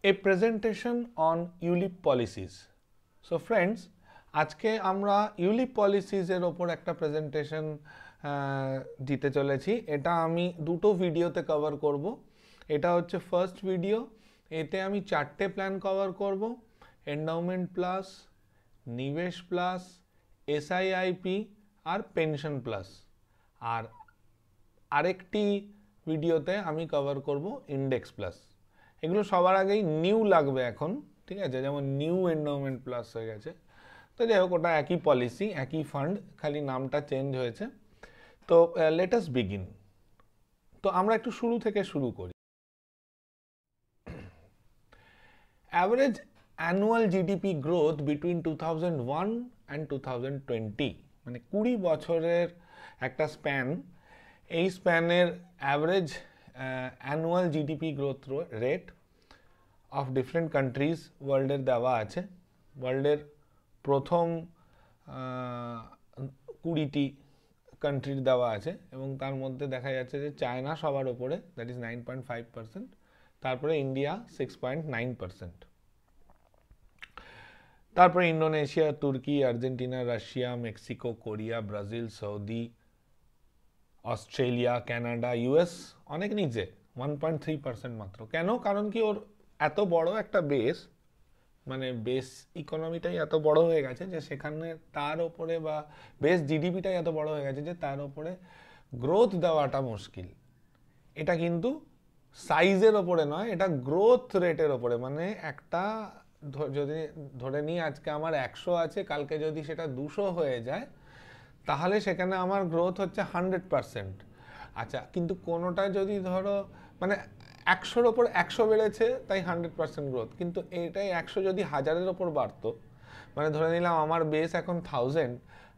A presentation on ULIP policies. So friends, আজকে আমরা ULIP policies এর ওপর একটা প্রেজেন্টেশন দিতে চলেছি। এটা আমি দুটো ভিডিওতে কভার করব। এটা হচ্ছে ফার্স্ট ভিডিও। এতে আমি চারটে প্ল্যান কভার করব: এন্ডাউমেন্ট প্লাস, নিবেশ প্লাস, এসআইআইপি আর পেনশন প্লাস। আর আরেকটি ভিডিওতে আমি কভার করব ইন্ডেক্স প্লাস। এগুলো সবার আগেই নিউ লাগবে এখন, ঠিক আছে? যেমন নিউ এন্ডাউমেন্ট প্লাস হয়ে গেছে। তো যাই হোক, ওটা একই পলিসি, একই ফান্ড, খালি নামটা চেঞ্জ হয়েছে। তো লেট আস বিগিন। তো আমরা একটু শুরু থেকে শুরু করি। Average annual GDP growth between 2001 and 2020, মানে 20 বছরের একটা স্প্যান। এই স্প্যানের average annual GDP growth rate of different countries ওয়ার্ল্ডের দেওয়া আছে। ওয়ার্ল্ডের প্রথম 20টি কান্ট্রির দেওয়া আছে এবং তার মধ্যে দেখা যাচ্ছে যে চায়না সবার ওপরে, দ্যাট ইজ 9.5%, তারপরে ইন্ডিয়া 6.9%, তারপরে ইন্দোনেশিয়া, তুর্কি, Argentina, Russia, Mexico, Korea, Brazil, Saudi, Australia, Canada, US অনেক নিচে, 1.3% মাত্র। কেন? কারণ কি, ওর এত বড় একটা বেস, মানে বেস ইকোনমিটাই এত বড় হয়ে গেছে যে সেখানে তার ওপরে, বা বেস জিডিপিটাই এত বড় হয়ে গেছে যে তার ওপরে গ্রোথ দেওয়াটা মুশকিল। এটা কিন্তু সাইজের ওপরে নয়, এটা গ্রোথ রেটের ওপরে। মানে একটা যদি ধরে নিই আজকে আমার 100 আছে, কালকে যদি সেটা 200 হয়ে যায়, তাহলে সেখানে আমার গ্রোথ হচ্ছে 100%। আচ্ছা, কিন্তু কোনোটা যদি ধরো মানে 100-র ওপর 100 বেড়েছে তাই 100% গ্রোথ, কিন্তু এটাই 100 যদি 1000-এর ওপর বাড়তো, মানে ধরে নিলাম আমার বেস এখন 1000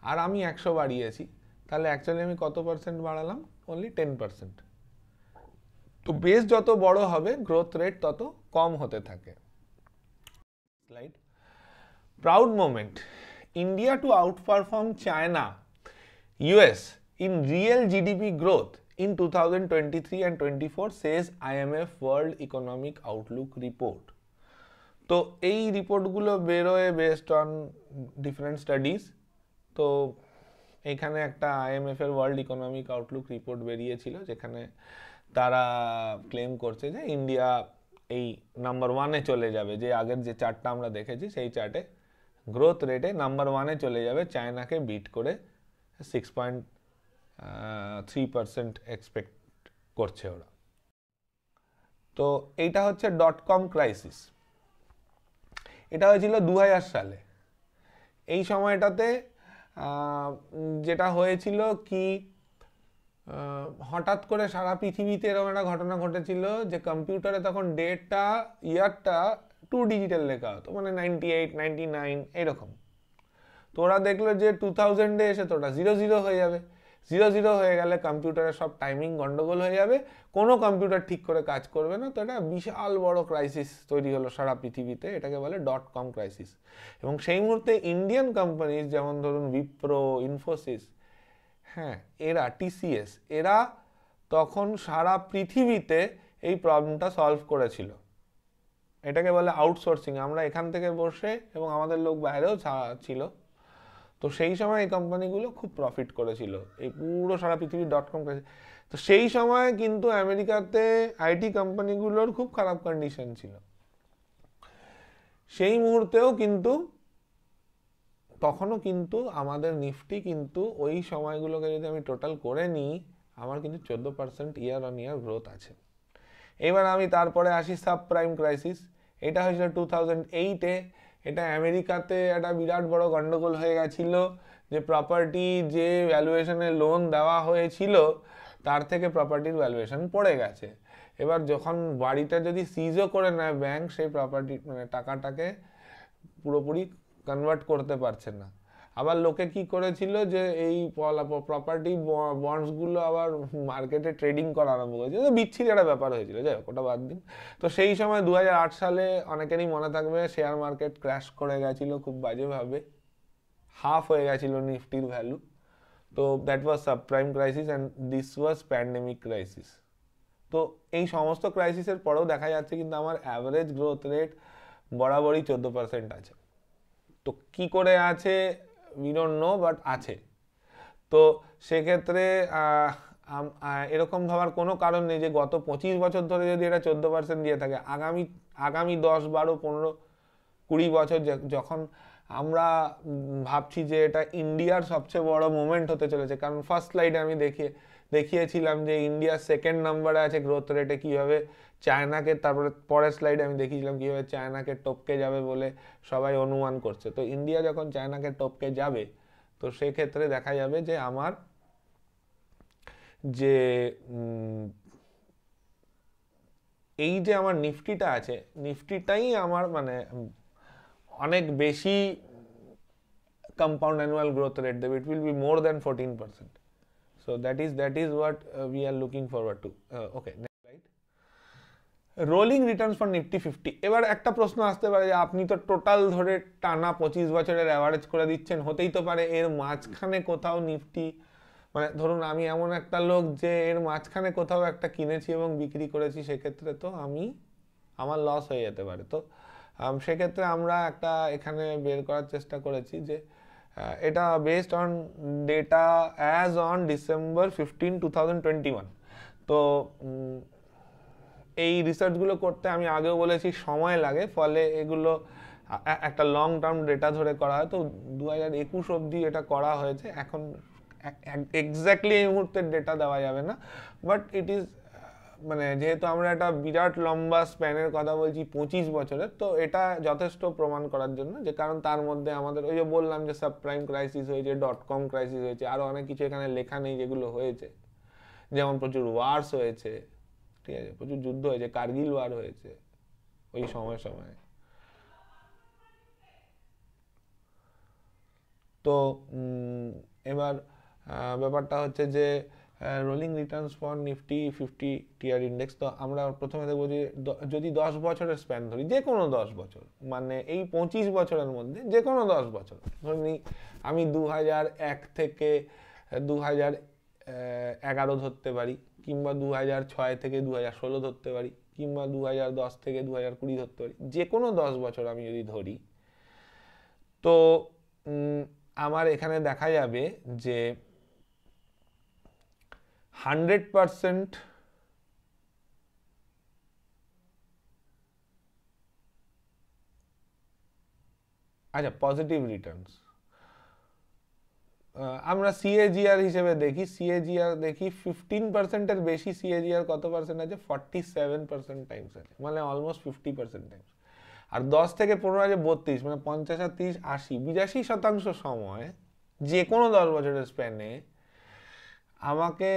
আর আমি 100 বাড়িয়েছি, তাহলে অ্যাকচুয়ালি আমি কত পার্সেন্ট বাড়ালাম? অনলি 10%। তো বেস যত বড় হবে গ্রোথ রেট তত কম হতে থাকে। Slide. Proud moment: India to outperform China, US in real GDP growth in 2023 and 24, says IMF World Economic Outlook report. তো এই রিপোর্টগুলো বেরোয় বেসড অন ডিফারেন্ট স্টাডিজ। তো এখানে একটা IMF এর ওয়ার্ল্ড ইকোনমিক আউটলুক রিপোর্ট বেরিয়েছিল, যেখানে তারা ক্লেম করছে যে ইন্ডিয়া এই নাম্বার 1-এ চলে যাবে, যে আগের যে চার্টটা আমরা দেখেছি সেই চার্টে গ্রোথ রেটে নাম্বার 1-এ চলে যাবে, চায়নাকে বিট করে 6.3% এক্সপেক্ট করছে ওরা। তো এইটা হচ্ছে .com ক্রাইসিস। এটা হয়েছিল 2000 সালে। এই সময়টাতে যেটা হয়েছিল কি, হঠাৎ করে সারা পৃথিবীতে এরকম একটা ঘটনা ঘটেছিল যে কম্পিউটারে তখন ডেটটা, ইয়ারটা 2 ডিজিটাল লেখা হতো, মানে 98, 99 এরকম। তো ওরা দেখলো যে 2000-এ এসে তো ওটা 00 হয়ে যাবে। 00 হয়ে গেলে কম্পিউটারের সব টাইমিং গন্ডগোল হয়ে যাবে, কোনো কম্পিউটার ঠিক করে কাজ করবে না। তো এটা বিশাল বড় ক্রাইসিস তৈরি হলো সারা পৃথিবীতে। এটাকে বলে .com ক্রাইসিস। এবং সেই মুহূর্তে ইন্ডিয়ান কোম্পানিজ যেমন ধরুন উইপ্রো, ইনফোসিস, হ্যাঁ, এরা, TCS, এরা তখন সারা পৃথিবীতে এই প্রবলেমটা সলভ করেছিল। এটাকে বলে আউটসোর্সিং। আমরা এখান থেকে বসে, এবং আমাদের লোক বাইরেও ছিল, তো সেই সময় এই কোম্পানিগুলো খুব প্রফিট করেছিল, এই পুরো সারা পৃথিবীর .com ক্রাইসিস। তো সেই সময় কিন্তু আমেরিকাতে আইটি কোম্পানিগুলোর খুব খারাপ কন্ডিশন ছিল। সেই মুহূর্তেও কিন্তু, তখনও কিন্তু আমাদের নিফটি কিন্তু ওই সময়গুলোকে যদি আমি টোটাল করে নিই, আমার কিন্তু 14% ইয়ার অন ইয়ার গ্রোথ আছে। এবার আমি তারপরে আসি সাব প্রাইম ক্রাইসিস। এটা হয়েছিল 2008-এ। এটা আমেরিকাতে একটা বিরাট বড় গন্ডগোল হয়ে গেছিল, যে প্রপার্টি যে ভ্যালুয়েশনে লোন দেওয়া হয়েছিল তার থেকে প্রপার্টির ভ্যালুয়েশন পড়ে গেছে। এবার যখন বাড়িটা যদি সিজও করে নেয় ব্যাংক, সেই প্রপার্টি মানে টাকাটাকে পুরোপুরি কনভার্ট করতে পারছে না। আবার লোকে কি করেছিল যে এই প্রপার্টি বন্ডসগুলো আবার মার্কেটে ট্রেডিং করা আরম্ভ করেছিল। বিচ্ছিরি একটা ব্যাপার হয়েছিল, যাই হোক, ওটা বাদ দিন। তো সেই সময় 2008 সালে অনেকেরই মনে থাকবে শেয়ার মার্কেট ক্র্যাশ করে গেছিল খুব বাজেভাবে, হাফ হয়ে গেছিল নিফটির ভ্যালু। তো that was subprime crisis and this was pandemic crisis. তো এই সমস্ত ক্রাইসিসের পরেও দেখা যাচ্ছে কিন্তু আমার অ্যাভারেজ গ্রোথ রেট বরাবরই 14% আছে। তো কি করে আছে উই ডোন্ট নো, বাট আছে। তো সেক্ষেত্রে এরকম ভাবার কোনো কারণ নেই যে গত 25 বছর ধরে যদি এটা 14% দিয়ে থাকে, আগামী 10, 12, 15, 20 বছর যখন আমরা ভাবছি যে এটা ইন্ডিয়ার সবচেয়ে বড় মুভমেন্ট হতে চলেছে, কারণ ফার্স্ট স্লাইডে আমি দেখিয়েছিলাম যে ইন্ডিয়া সেকেন্ড নাম্বারে আছে গ্রোথ রেটে, কীভাবে চায়নাকে, তারপরে পরের স্লাইডে আমি দেখিয়েছিলাম কীভাবে চায়নাকে টপকে যাবে বলে সবাই অনুমান করছে। তো ইন্ডিয়া যখন চায়নাকে টপকে যাবে, তো সেক্ষেত্রে দেখা যাবে যে আমার যে এই যে আমার নিফটিটা আছে, নিফটিটাই আমার মানে অনেক বেশি compound annual growth rate দেবে, it will be more than 14%. So that is what we are looking forward to. Okay, next slide. Rolling returns for Nifty 50। এবার একটা প্রশ্ন আসতে পারে যে আপনি তো টোটাল ধরে টানা 25 বছরের অ্যাভারেজ করে দিচ্ছেন, হতেই তো পারে এর মাঝখানে কোথাও নিফটি, মানে ধরুন আমি এমন একটা লোক যে এর মাঝখানে কোথাও একটা কিনেছি এবং বিক্রি করেছি, সেক্ষেত্রে তো আমার লস হয়ে যেতে পারে। তো সেক্ষেত্রে আমরা একটা এখানে বের করার চেষ্টা করেছি যে এটা based on data as on December 15, 2021। তো এই রিসার্চগুলো করতে আমি আগেও বলেছি সময় লাগে, ফলে এগুলো একটা লং টার্ম ডেটা ধরে করা হয়। তো 2021 অবধি এটা করা হয়েছে। এখন এক্স্যাক্টলি এই মুহূর্তের ডেটা দেওয়া যাবে না, বাট ইট ইজ, মানে যেহেতু আমরা একটা বিরাট লম্বা স্প্যানের কথা বলছি 25 বছরের, তো এটা যথেষ্ট প্রমাণ করার জন্য যে, কারণ তার মধ্যে আমাদের ওই যে বললাম যে সাবপ্রাইম ক্রাইসিস হয়েছে, .com ক্রাইসিস হয়েছে, আরও অনেক কিছু এখানে লেখা নেই যেগুলো হয়েছে, যেমন প্রচুর ওয়ার্স হয়েছে, ঠিক আছে, প্রচুর যুদ্ধ হয়েছে, কার্গিল ওয়ার হয়েছে ওই সময়ে। তো এবার ব্যাপারটা হচ্ছে যে rolling returns for Nifty 50 tier index. তো আমরা প্রথমে দেখবো যে যদি 10 বছরের স্প্যান ধরি, যে কোনো 10 বছর, মানে এই 25 বছরের মধ্যে যে কোনো 10 বছর, ধরি আমি 2001 থেকে 2011 ধরতে পারি, কিংবা 2006 থেকে 2016 ধরতে পারি, কিংবা 2010 থেকে 2020 ধরতে পারি, যে কোনো 10 বছর আমি যদি ধরি, তো আমার এখানে দেখা যাবে যে 100%, আচ্ছা, পজিটিভ রিটার্নস আমরা সিএজিআর হিসেবে দেখি, 15%-এর বেশি সিএজিআর কত পার্সেন্ট আছে? 47% টাইমস আছে, মানে অলমোস্ট 50% টাইমস। আর 10 থেকে 15 আছে 32, মানে 50 আর 30, 80, 82% সময় যে কোনো 10 বছরের স্প্যানে আমাকে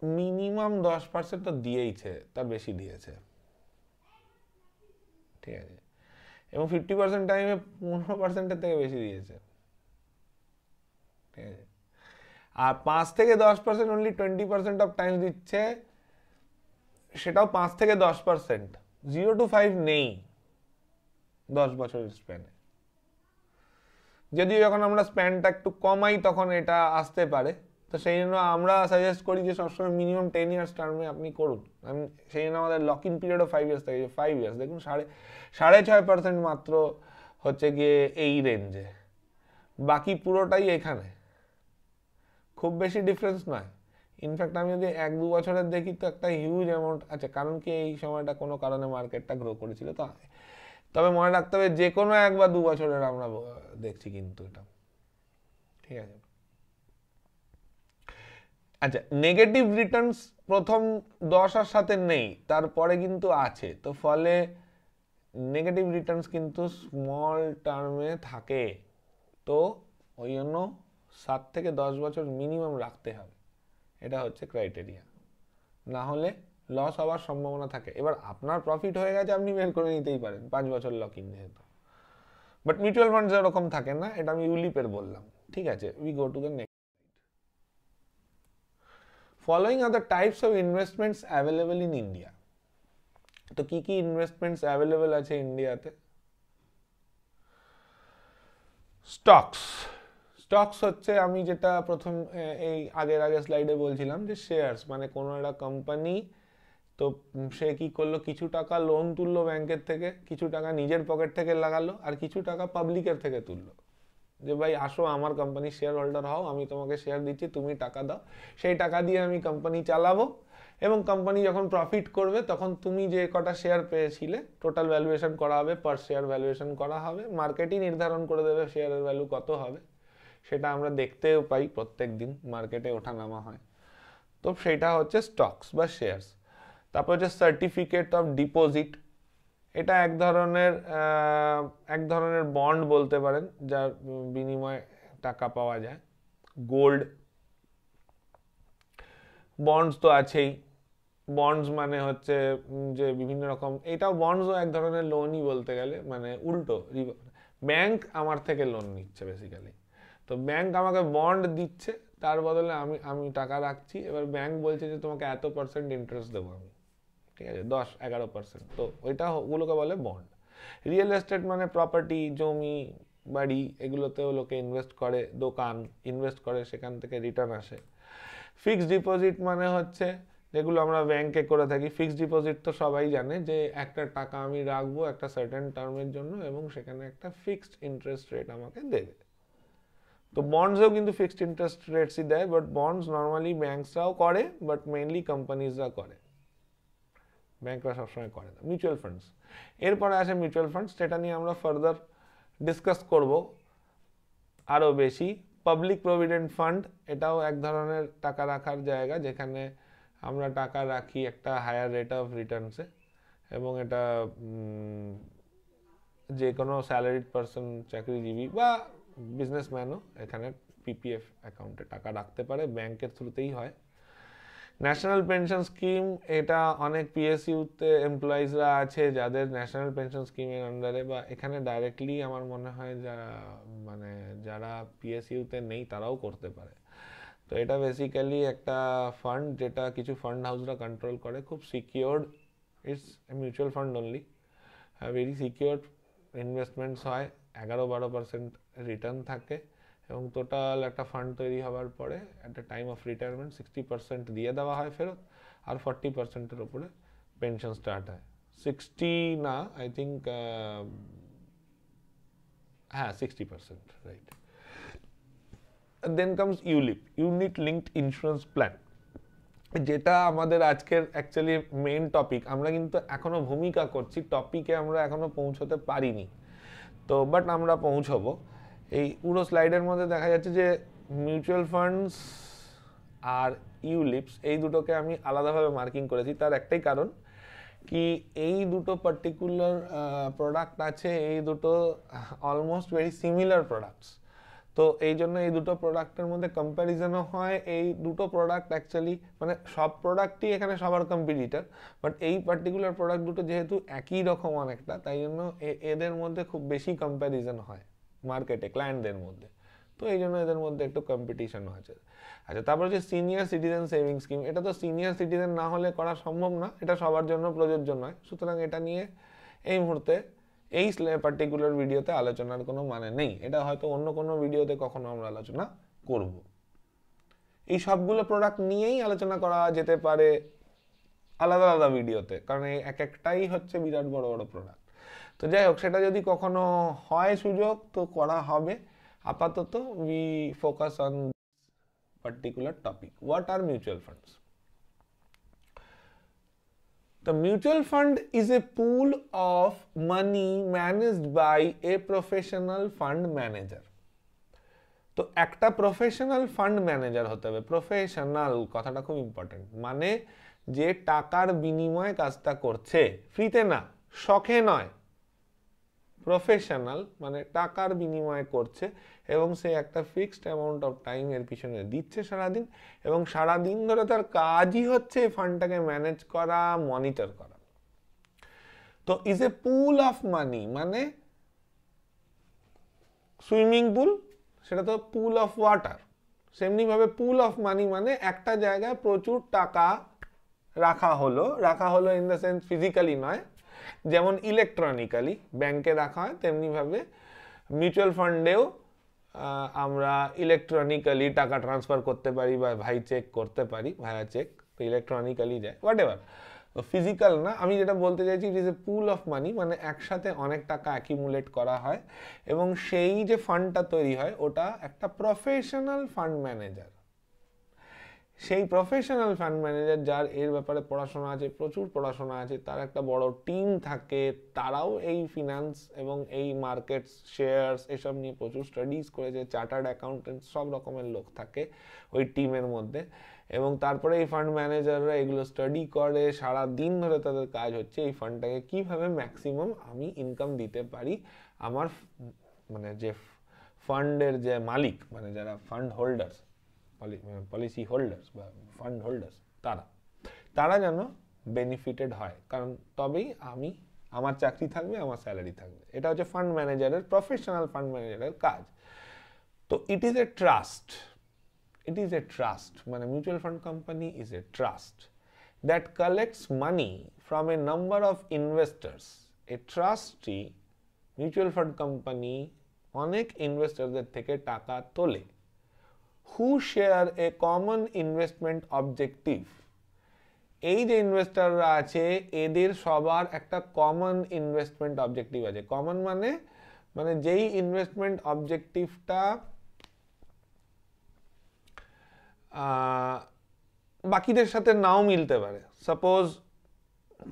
মিনিমাম 10% তো দিয়েইছে, তার বেশি দিয়েছে, ঠিক আছে, এবং 50% টাইমে 15%-এর থেকে বেশি দিয়েছে, ঠিক আছে। আর 5 থেকে 10% অনলি 20% অফ টাইম দিচ্ছে, সেটাও 5 থেকে 10%, 0 to 5 নেই 10 বছরের স্প্যানে। যদিও যখন আমরা স্প্যানটা একটু কমাই তখন এটা আসতে পারে, তো সেই জন্য আমরা সাজেস্ট করি যে সবসময় মিনিমাম 10 ইয়ার্স টার্মে আপনি করুন। সেই জন্য আমাদের লক ইন পিরিয়ডও 5 ইয়ার্স থাকে, 5 ইয়ার্স দেখুন 6.5% মাত্র হচ্ছে গিয়ে এই রেঞ্জে, বাকি পুরোটাই এখানে, খুব বেশি ডিফারেন্স নয়। ইনফ্যাক্ট আমি যদি 1-2 বছরের দেখি তো একটা হিউজ অ্যামাউন্ট আছে, কারণ কি এই সময়টা কোনো কারণে মার্কেটটা গ্রো করেছিল। তো তবে মনে রাখতে হবে যে কোনো 1 বা 2 বছরের আমরা দেখছি কিন্তু এটা, ঠিক আছে। আচ্ছা, নেগেটিভ রিটার্নস প্রথম 10 সাথে নেই, তারপরে কিন্তু আছে, তো ফলে নেগেটিভ রিটার্নস কিন্তু স্মল টার্মে থাকে, তো ওই জন্য 7 থেকে 10 বছর মিনিমাম রাখতে হবে, এটা হচ্ছে ক্রাইটেরিয়া, না হলে লস হওয়ার সম্ভাবনা থাকে। এবার আপনার প্রফিট হয়ে গেছে, আপনি বের করে নিতেই পারেন 5 বছর লক ইন যেহেতু, বাট মিউচুয়াল ফান্ড এরকম থাকে না, এটা আমি ইউলিপের বললাম, ঠিক আছে। We go to the next. Following are the types of investments available in India. তো কি কি ইনভেস্টমেন্টস অ্যাভেলেবল আছে ইন্ডিয়াতে? স্টকস হচ্ছে আমি যেটা প্রথম এই আগের স্লাইডে বলছিলাম যে শেয়ারস, মানে কোনো একটা কোম্পানি তো সে কি করলো, কিছু টাকা লোন তুললো ব্যাংকের থেকে, কিছু টাকা নিজের পকেট থেকে লাগালো, আর কিছু টাকা পাবলিকের থেকে তুললো, যে ভাই আসো আমার কোম্পানির শেয়ার হোল্ডার হও, আমি তোমাকে শেয়ার দিচ্ছি, তুমি টাকা দাও, সেই টাকা দিয়ে আমি কোম্পানি চালাবো, এবং কোম্পানি যখন প্রফিট করবে তখন তুমি যে কটা শেয়ার পেয়েছিলে টোটাল ভ্যালুয়েশন করা হবে, পার শেয়ার ভ্যালুয়েশন করা হবে, মার্কেটই নির্ধারণ করে দেবে শেয়ারের ভ্যালু কত হবে। সেটা আমরা দেখতেও পাই, প্রত্যেক দিন মার্কেটে ওঠা নামা হয়। তো সেটা হচ্ছে স্টকস বা শেয়ারস। তারপর হচ্ছে সার্টিফিকেট অফ ডিপোজিট, এটা এক ধরনের বন্ড বলতে পারেন, যার বিনিময়ে টাকা পাওয়া যায়। গোল্ড, বন্ডস তো আছেই। বন্ডস মানে হচ্ছে যে বিভিন্ন রকম, এটাও বন্ডসও এক ধরনের লোনই বলতে গেলে, মানে উল্টো, ব্যাংক আমার থেকে লোন নিচ্ছে বেসিক্যালি। তো ব্যাংক আমাকে বন্ড দিচ্ছে, তার বদলে আমি টাকা রাখছি, এবার ব্যাংক বলছে যে তোমাকে এত পার্সেন্ট ইন্টারেস্ট দেবো আমি, ঠিক আছে, 10-11%। তো ওগুলোকে বলে বন্ড। রিয়েল এস্টেট মানে প্রপার্টি, জমি বাড়ি, এগুলোতেও লোকে ইনভেস্ট করে, দোকান ইনভেস্ট করে, সেখান থেকে রিটার্ন আসে। ফিক্সড ডিপোজিট মানে হচ্ছে যেগুলো আমরা ব্যাংকে করে থাকি। ফিক্সড ডিপোজিট তো সবাই জানে, যে একটা টাকা আমি রাখবো একটা সার্টেন টার্মের জন্য, এবং সেখানে একটা ফিক্সড ইন্টারেস্ট রেট আমাকে দেবে। তো বন্ডসেও কিন্তু ফিক্সড ইন্টারেস্ট রেটসই দেয়, বাট বন্ডস নর্মালি ব্যাংকসরাও করে, বাট মেইনলি কোম্পানিজরা করে, ব্যাংকরা সবসময় করে না। মিউচুয়াল ফান্ডস, এরপরে আসে মিউচুয়াল ফান্ডস, যেটা নিয়ে আমরা ফার্দার ডিসকাস করব আরও বেশি। পাবলিক প্রভিডেন্ট ফান্ড, এটাও এক ধরনের টাকা রাখার জায়গা, যেখানে আমরা টাকা রাখি একটা হায়ার রেট অফ রিটার্নসে, এবং এটা যে কোনো স্যালারিড পারসন, চাকরিজীবী বা বিজনেসম্যানও এখানে পিপিএফ অ্যাকাউন্টে টাকা রাখতে পারে, ব্যাংকের থ্রুতেই হয়। ন্যাশনাল পেনশন স্কিম, এটা অনেক পিএসইউতে এমপ্লয়িজরা আছে যাদের ন্যাশনাল পেনশন স্কিমের আন্ডারে, বা এখানে ডাইরেক্টলি আমার মনে হয় যারা পিএসইউতে নেই তারাও করতে পারে। তো এটা বেসিক্যালি একটা ফান্ড, যেটা কিছু ফান্ড হাউসরা কন্ট্রোল করে, খুব secured, it's mutual fund only, very secured investments হয়, 11-12% রিটার্ন থাকে, এবং টোটাল একটা ফান্ড তৈরি হওয়ার পরে at the time of retirement 60% দিয়ে দেওয়া হয় ফেরত, আর 40%-এর উপরে পেনশন স্টার্ট হয়। 60 না, আই থিঙ্ক, হ্যাঁ 60%, right. Then comes ULIP, unit linked insurance plan, যেটা আমাদের আজকের অ্যাকচুয়ালি মেইন টপিক। আমরা কিন্তু এখনো ভূমিকা করছি, টপিকে আমরা এখনো পৌঁছতে পারিনি, তো বাট আমরা পৌঁছবো। এই পুরো স্লাইডের মধ্যে দেখা যাচ্ছে যে মিউচুয়াল ফান্ডস আর ইউলিপস, এই দুটোকে আমি আলাদাভাবে মার্কিং করেছি, তার একটাই কারণ কি, এই দুটো পার্টিকুলার প্রোডাক্ট আছে, এই দুটো অলমোস্ট ভেরি সিমিলার প্রোডাক্টস। তো এই জন্য এই দুটো প্রোডাক্টের মধ্যে কম্প্যারিজনও হয়। এই দুটো প্রোডাক্ট অ্যাকচুয়ালি, মানে সব প্রোডাক্টই এখানে সবার কম্পিটিটর, বাট এই পার্টিকুলার প্রোডাক্ট দুটো যেহেতু একই রকম অনেকটা, তাই জন্য এদের মধ্যে খুব বেশি কম্প্যারিজন হয় মার্কেটে ক্লায়েন্টদের মধ্যে, তো এই জন্য এদের মধ্যে একটু কম্পিটিশন আছে। আচ্ছা, তারপর হচ্ছে সিনিয়র সিটিজেন সেভিং স্কিম, এটা তো সিনিয়র সিটিজেন না হলে করা সম্ভব না, এটা সবার জন্য প্রযোজ্য নয়, সুতরাং এটা নিয়ে এই মুহূর্তে এই পার্টিকুলার ভিডিওতে আলোচনার কোনো মানে নেই, এটা হয়তো অন্য কোনো ভিডিওতে কখনো আমরা আলোচনা করব। এই সবগুলো প্রোডাক্ট নিয়েই আলোচনা করা যেতে পারে আলাদা আলাদা ভিডিওতে, কারণ এই এক একটাই হচ্ছে বিরাট বড় বড় প্রোডাক্ট। তো যাই হোক, সেটা যদি কখনো হয় সুযোগ তো করা হবে। আপাতত we focus on particular topic. What are mutual funds? The mutual fund is a pool of money managed by a professional fund manager. তো একটা প্রফেশনাল ফান্ড ম্যানেজার হতে হবে। প্রফেশনাল কথাটা খুব ইম্পর্টেন্ট, মানে যে টাকার বিনিময়ে কাজটা করছে, ফ্রিতে না, শখে নয়, প্রফেশনাল মানে টাকার বিনিময়ে করছে, এবং সে একটা ফিক্সড অ্যামাউন্ট অফ টাইম এর পিছনে দিচ্ছে সারাদিন, এবং সারাদিন ধরে তার কাজই হচ্ছে ফান্ডটাকে ম্যানেজ করা, মনিটর করা। তো is a pool of money, মানে সুইমিং পুল, সেটা তো পুল অফ ওয়াটার, সেমনি ভাবে পুল অফ মানি মানে একটা জায়গায় প্রচুর টাকা রাখা হলো ইন দ্য সেন্স ফিজিক্যালি নয়, যেমন ইলেকট্রনিক্যালি ব্যাংকে রাখা হয়, তেমনিভাবে মিউচুয়াল ফান্ডেও আমরা ইলেকট্রনিক্যালি টাকা ট্রান্সফার করতে পারি, বা ভাই চেক করতে পারি, ভায়া চেক, তো ইলেকট্রনিক্যালি যায়, হোয়াট এভার। ফিজিক্যাল না, আমি যেটা বলতে চাইছি ইট is A pool of money, মানে একসাথে অনেক টাকা অ্যাকিমুলেট করা হয় এবং সেই যে ফান্ডটা তৈরি হয় ওটা একটা প্রফেশনাল ফান্ড ম্যানেজার, সেই প্রফেশনাল ফান্ড ম্যানেজার যার এর ব্যাপারে পড়াশোনা আছে, প্রচুর পড়াশোনা আছে, তার একটা বড় টিম থাকে, তারাও এই ফিনান্স এবং এই মার্কেটস, শেয়ারস এসব নিয়ে প্রচুর স্টাডিজ করেছে, চার্টার্ড অ্যাকাউন্টেন্ট সব রকমের লোক থাকে ওই টিমের মধ্যে, এবং তারপরে এই ফান্ড ম্যানেজাররা এগুলো স্টাডি করে, সারা দিন ধরে তাদের কাজ হচ্ছে এই ফান্ডটাকে কিভাবে ম্যাক্সিমাম আমি ইনকাম দিতে পারি আমার মানে যে ফান্ডের যে মালিক, মানে যারা ফান্ড হোল্ডার্স, পলিসি হোল্ডার্স বা ফান্ড হোল্ডার্স, তারা যেন বেনিফিটেড হয়, কারণ তবেই আমার চাকরি থাকবে, আমার স্যালারি থাকবে। এটা হচ্ছে ফান্ড ম্যানেজারের, প্রফেশনাল ফান্ড ম্যানেজারের কাজ। তো ইট ইজ এ ট্রাস্ট, মানে mutual fund company is a trust that collects money from a number of investors. A trustee mutual fund company অনেক ইনভেস্টারদের থেকে টাকা তোলে, who share a common investment objective। এই যে ইনভেস্টররা আছে এদের সবার একটা কমন ইনভেস্টমেন্ট অবজেক্টিভ আছে। কমন মানে যেই ইনভেস্টমেন্ট অবজেক্টিভটা বাকিদের সাথে নাও মিলতে পারে। সাপোজ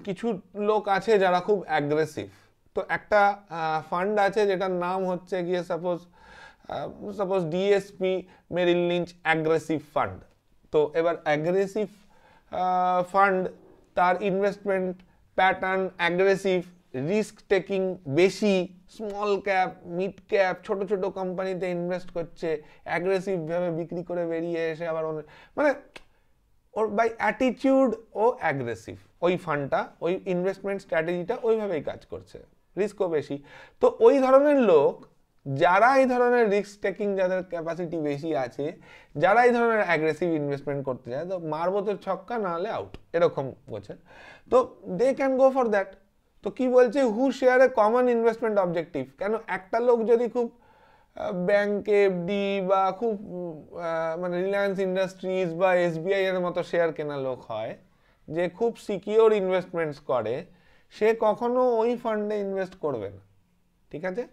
কিছু লোক আছে যারা খুব অ্যাগ্রেসিভ, তো একটা ফান্ড আছে যেটার নাম হচ্ছে গিয়ে সাপোজ ডিএসপি মেরিল লিঞ্চ অ্যাগ্রেসিভ ফান্ড। তো এবার অ্যাগ্রেসিভ ফান্ড, তার investment pattern aggressive, risk taking বেশি, স্মল ক্যাপ, মিড ক্যাপ, ছোট ছোট কোম্পানিতে ইনভেস্ট করছে, অ্যাগ্রেসিভভাবে বিক্রি করে বেরিয়ে এসে আবার মানে ওর বাই অ্যাটিটিউড ও অ্যাগ্রেসিভ, ওই ফান্ডটা, ওই ইনভেস্টমেন্ট স্ট্র্যাটেজিটা ওইভাবেই কাজ করছে, রিস্কও বেশি। তো ওই ধরনের লোক যারা এই ধরনের রিস্ক টেকিং, যাদের ক্যাপাসিটি বেশি আছে, যারা এই ধরনের অ্যাগ্রেসিভ ইনভেস্টমেন্ট করতে চায়, তো মারবো তো ছক্কা, না হলে আউট, এরকম বলছে। তো they can go for that. তো কি বলছে, who share a common investment objective. কেন একটা লোক যদি খুব ব্যাংকে এফডি বা খুব মানে রিলায়েন্স ইন্ডাস্ট্রিজ বা এসবিআই এর মতো শেয়ার কেনা লোক হয়, যে খুব সিকিওর ইনভেস্টমেন্টস করে, সে কখনো ওই ফান্ডে ইনভেস্ট করবে না, ঠিক আছে?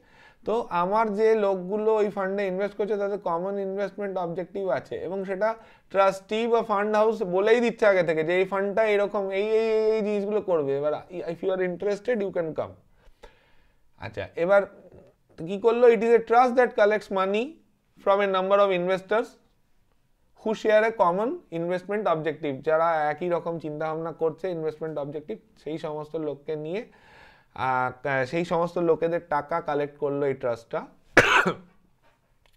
তো আমার যে লোকগুলো ওই ফান্ডে ইনভেস্ট করছে তাদের কমন ইনভেস্টমেন্ট অবজেক্টিভ আছে, এবং সেটা ট্রাস্টি বা ফান্ড হাউস বলেই দিচ্ছে আগে থেকে যে এই ফান্ডটা এরকম এই এই এই জিনিসগুলো করবে, এবার if you are interested you can come. আচ্ছা, এবার কি করলো, it is a trust that collects money from a number of investors who share a common investment objective. যারা একই রকম চিন্তা ভাবনা করছে ইনভেস্টমেন্ট অবজেক্টিভ, সেই সমস্ত লোককে নিয়ে সেই সমস্ত লোকেদের টাকা কালেক্ট করলো এই ট্রাস্টটা,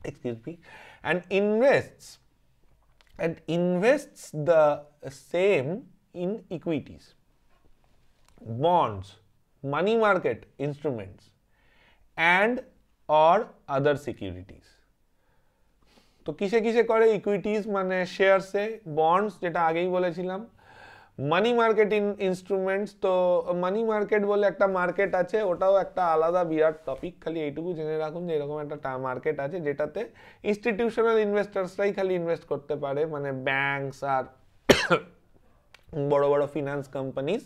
excuse me, and invests the same in equities, bonds, money market instruments and or other securities। তো কিসে কিসে করে, ইকুইটিজ মানে শেয়ারসে, বন্ডস যেটা আগেই বলেছিলাম, মানি মার্কেট ইনস্ট্রুমেন্টস। তো মানি মার্কেট বলে একটা মার্কেট আছে, ওটাও একটা আলাদা বিরাট টপিক, খালি এইটুকু জেনে রাখুন যে এরকম একটা মার্কেট আছে যেটাতে ইনস্টিটিউশনাল ইনভেস্টার্সরাই খালি ইনভেস্ট করতে পারে, মানে ব্যাংকস আর বড় বড় ফিনান্স কোম্পানিজ,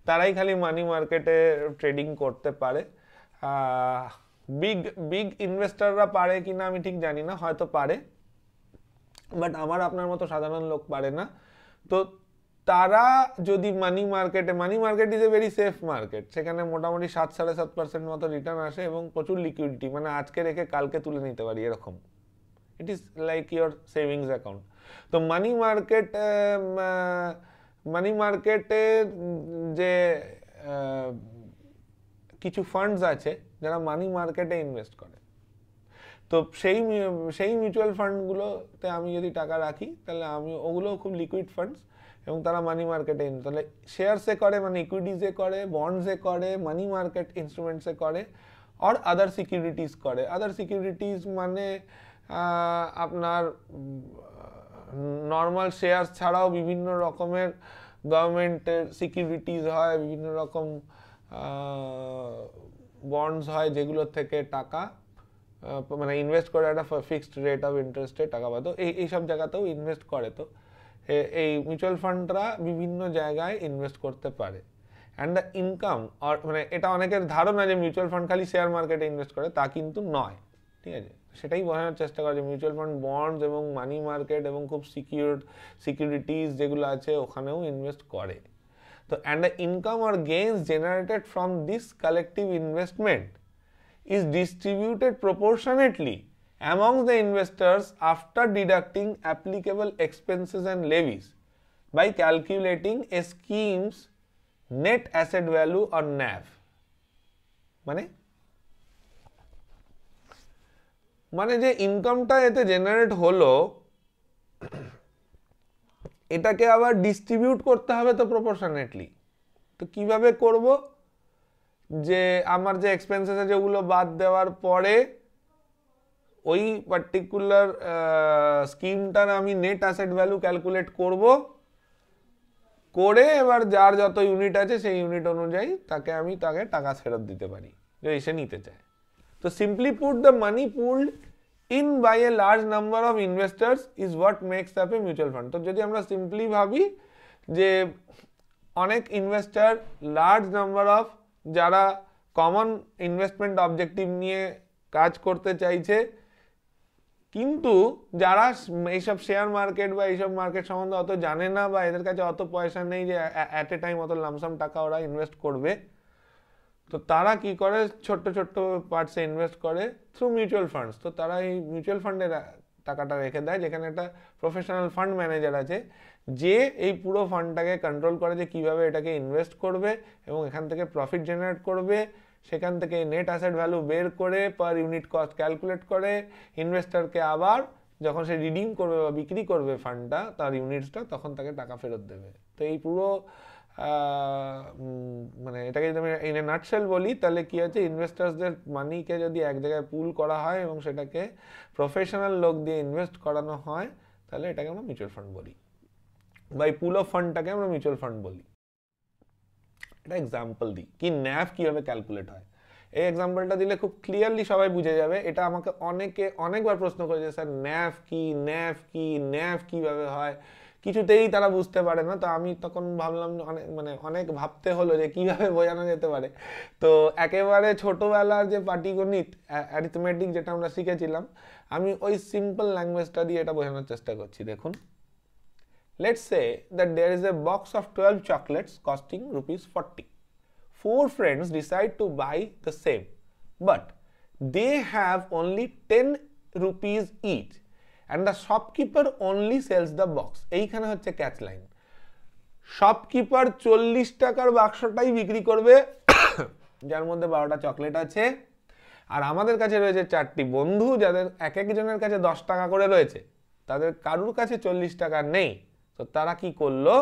তারাই খালি মানি মার্কেটে ট্রেডিং করতে পারে। বিগ ইনভেস্টাররা পারে কিনা আমি ঠিক জানি না, হয়তো পারে, বাট আমার আপনার মতো সাধারণ লোক পারে না। তো তারা যদি money market is a very safe market, সেখানে মোটামুটি 7-7.5% মতো রিটার্ন আসে এবং প্রচুর লিকুইডিটি, মানে আজকে রেখে কালকে তুলে নিতে পারি এরকম। It is like your savings account. তো মানি মার্কেটে যে কিছু ফান্ডস আছে যারা মানি মার্কেটে ইনভেস্ট করে, তো সেই মিউচুয়াল ফান্ডগুলোতে আমি যদি টাকা রাখি তাহলে ওগুলোও খুব লিকুইড ফান্ডস, এবং তারা মানি মার্কেটে, তাহলে শেয়ারসে করে, মানে ইকুইটিজে করে, বন্ডসে করে, মানি মার্কেট ইনস্ট্রুমেন্টসে করে, আর আদার সিকিউরিটিজ করে। আদার সিকিউরিটিজ মানে আপনার নর্মাল শেয়ারস ছাড়াও বিভিন্ন রকমের গভর্নমেন্টের সিকিউরিটিজ হয়, বিভিন্ন রকম বন্ডস হয়, যেগুলোর থেকে টাকা মানে ইনভেস্ট করে একটা ফিক্সড রেট অফ ইন্টারেস্টে টাকা পায়। তো এইসব জায়গাতেও ইনভেস্ট করে। তো এই মিউচুয়াল ফান্ডরা বিভিন্ন জায়গায় ইনভেস্ট করতে পারে। অ্যান্ড দ্য ইনকাম, মানে এটা অনেকের ধারণা যে মিউচুয়াল ফান্ড খালি শেয়ার মার্কেটে ইনভেস্ট করে, তা কিন্তু নয়, ঠিক আছে? সেটাই বোঝানোর চেষ্টা করে যে মিউচুয়াল ফান্ড বন্ডস এবং মানি মার্কেট এবং খুব সিকিউরিটিজ যেগুলো আছে ওখানেও ইনভেস্ট করে। তো and the income or gains generated from this collective investment is distributed proportionately among the investors after deducting applicable expenses and levies by calculating a scheme's net asset value or NAV. মানে যে ইনকামটা এতে generate হলো এটাকে আবার distribute করতে হবে তো প্রপোর্শনেটলি। তো কিভাবে করব? যে আমার যে এক্সপেন্সেস আছে ওগুলো বাদ দেওয়ার পরে ওই পার্টিকুলার স্কিমটার আমি নেট অ্যাসেট ভ্যালু ক্যালকুলেট করব, করে এবার যার যত ইউনিট আছে সেই ইউনিট অনুযায়ী তাকে টাকা ফেরত দিতে পারি যদি সে নিতে চায়। তো simply put the money pooled in by a large number of investors is what makes up a mutual fund. তো যদি আমরা সিম্পলি ভাবি যে অনেক ইনভেস্টার, লার্জ নাম্বার অফ যারা কমন ইনভেস্টমেন্ট অবজেক্টিভ নিয়ে কাজ করতে চাইছে, কিন্তু যারা এইসব শেয়ার মার্কেট বা এইসব মার্কেট সম্বন্ধে অত জানে না বা এদের কাছে অত পয়সা নেই যে অ্যাট এ টাইম অত লামসাম টাকা ওরা ইনভেস্ট করবে, তো তারা কি করে ছোট্ট ছোট্ট পার্টসে ইনভেস্ট করে থ্রু মিউচুয়াল ফান্ডস। তো তারা এই মিউচুয়াল ফান্ডে টাকাটা রেখে দেয়, যেখানে একটা প্রফেশনাল ফান্ড ম্যানেজার আছে যে এই পুরো ফান্ডটাকে কন্ট্রোল করে যে কীভাবে এটাকে ইনভেস্ট করবে এবং এখান থেকে প্রফিট জেনারেট করবে, সেখান থেকে নেট অ্যাসেট ভ্যালু বের করে পার ইউনিট কস্ট ক্যালকুলেট করে ইনভেস্টরকে আবার যখন সে রিডিম করবে বা বিক্রি করবে ফান্ডটা, তার ইউনিটসটা, তখন তাকে টাকা ফেরত দেবে। তো এই পুরো মানে এটাকে যদি আমি ইন এ নাটশেল বলি তাহলে কি আছে, ইনভেস্টার্সদের মানিকে যদি এক জায়গায় পুল করা হয় এবং সেটাকে প্রফেশনাল লোক দিয়ে ইনভেস্ট করানো হয়, তাহলে এটাকে আমরা মিউচুয়াল ফান্ড বলি, বা এই পুল অফ ফান্ডটাকে আমরা মিউচুয়াল ফান্ড বলি। এটা এক্সাম্পল দিই কি ন্যাভ কিভাবে ক্যালকুলেট হয়। এই এক্সাম্পলটা দিলে খুব ক্লিয়ারলি সবাই বুঝে যাবে। এটা আমাকে অনেকবার প্রশ্ন করেছে, স্যার ন্যাভ কি ন্যাভ কিভাবে হয়, কিছুতেই তারা বুঝতে পারে না। তো আমি তখন ভাবলাম অনেক ভাবতে হলো যে কিভাবে বোঝানো যেতে পারে। তো একেবারে ছোটবেলার যে পাটিগণিত অ্যারিথমেটিক যেটা আমরা শিখেছিলাম, আমি ওই সিম্পল ল্যাঙ্গুয়েজটা দিয়ে এটা বোঝানোর চেষ্টা করছি। দেখুন, let's say that there is a box of 12 chocolates costing ₹40. 4 friends decide to buy the same, but they have only 10 rupees each and the shopkeeper only sells the box. এইখানে হচ্ছে ক্যাচ লাইন। শপকিপার 40 টাকার বাক্সটাই বিক্রি করবে যার মধ্যে 12টা chocolate আছে, আর আমাদের কাছে রয়েছে 4টি বন্ধু যাদের এক একজনের কাছে 10 টাকা করে রয়েছে, তাদের কারুর কাছে 40 টাকা নেই। তো তারা কি করলো,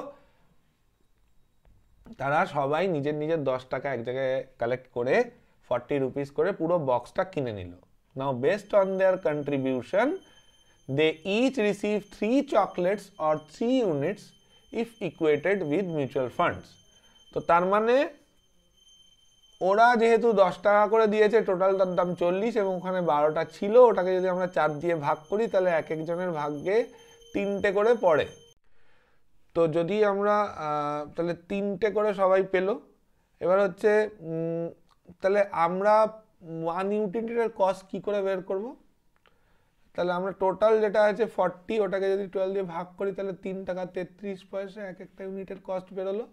তারা সবাই নিজের 10 টাকা এক জায়গায় কালেক্ট করে 40 রুপিস করে পুরো বক্সটা কিনে নিল। Now based on their contribution they each receive 3 chocolates or 3 units if equated with mutual funds. তো তার মানে ওরা যেহেতু 10 টাকা করে দিয়েছে, টোটাল তার দাম 40 এবং ওখানে 12টা ছিল, ওটাকে যদি আমরা 4 দিয়ে ভাগ করি তাহলে এক একজনের ভাগ্যে 3টে করে পড়ে। তো যদি আমরা তাহলে 3টে করে সবাই পেল। এবার হচ্ছে তাহলে আমরা 1 ইউনিটের কস্ট কি করে বের করব? তাহলে আমরা টোটাল যেটা আছে 40, ওটাকে যদি 12 দিয়ে ভাগ করি তাহলে 3 টাকা 33 পয়সা এক একটা ইউনিটের কস্ট বেরোলো।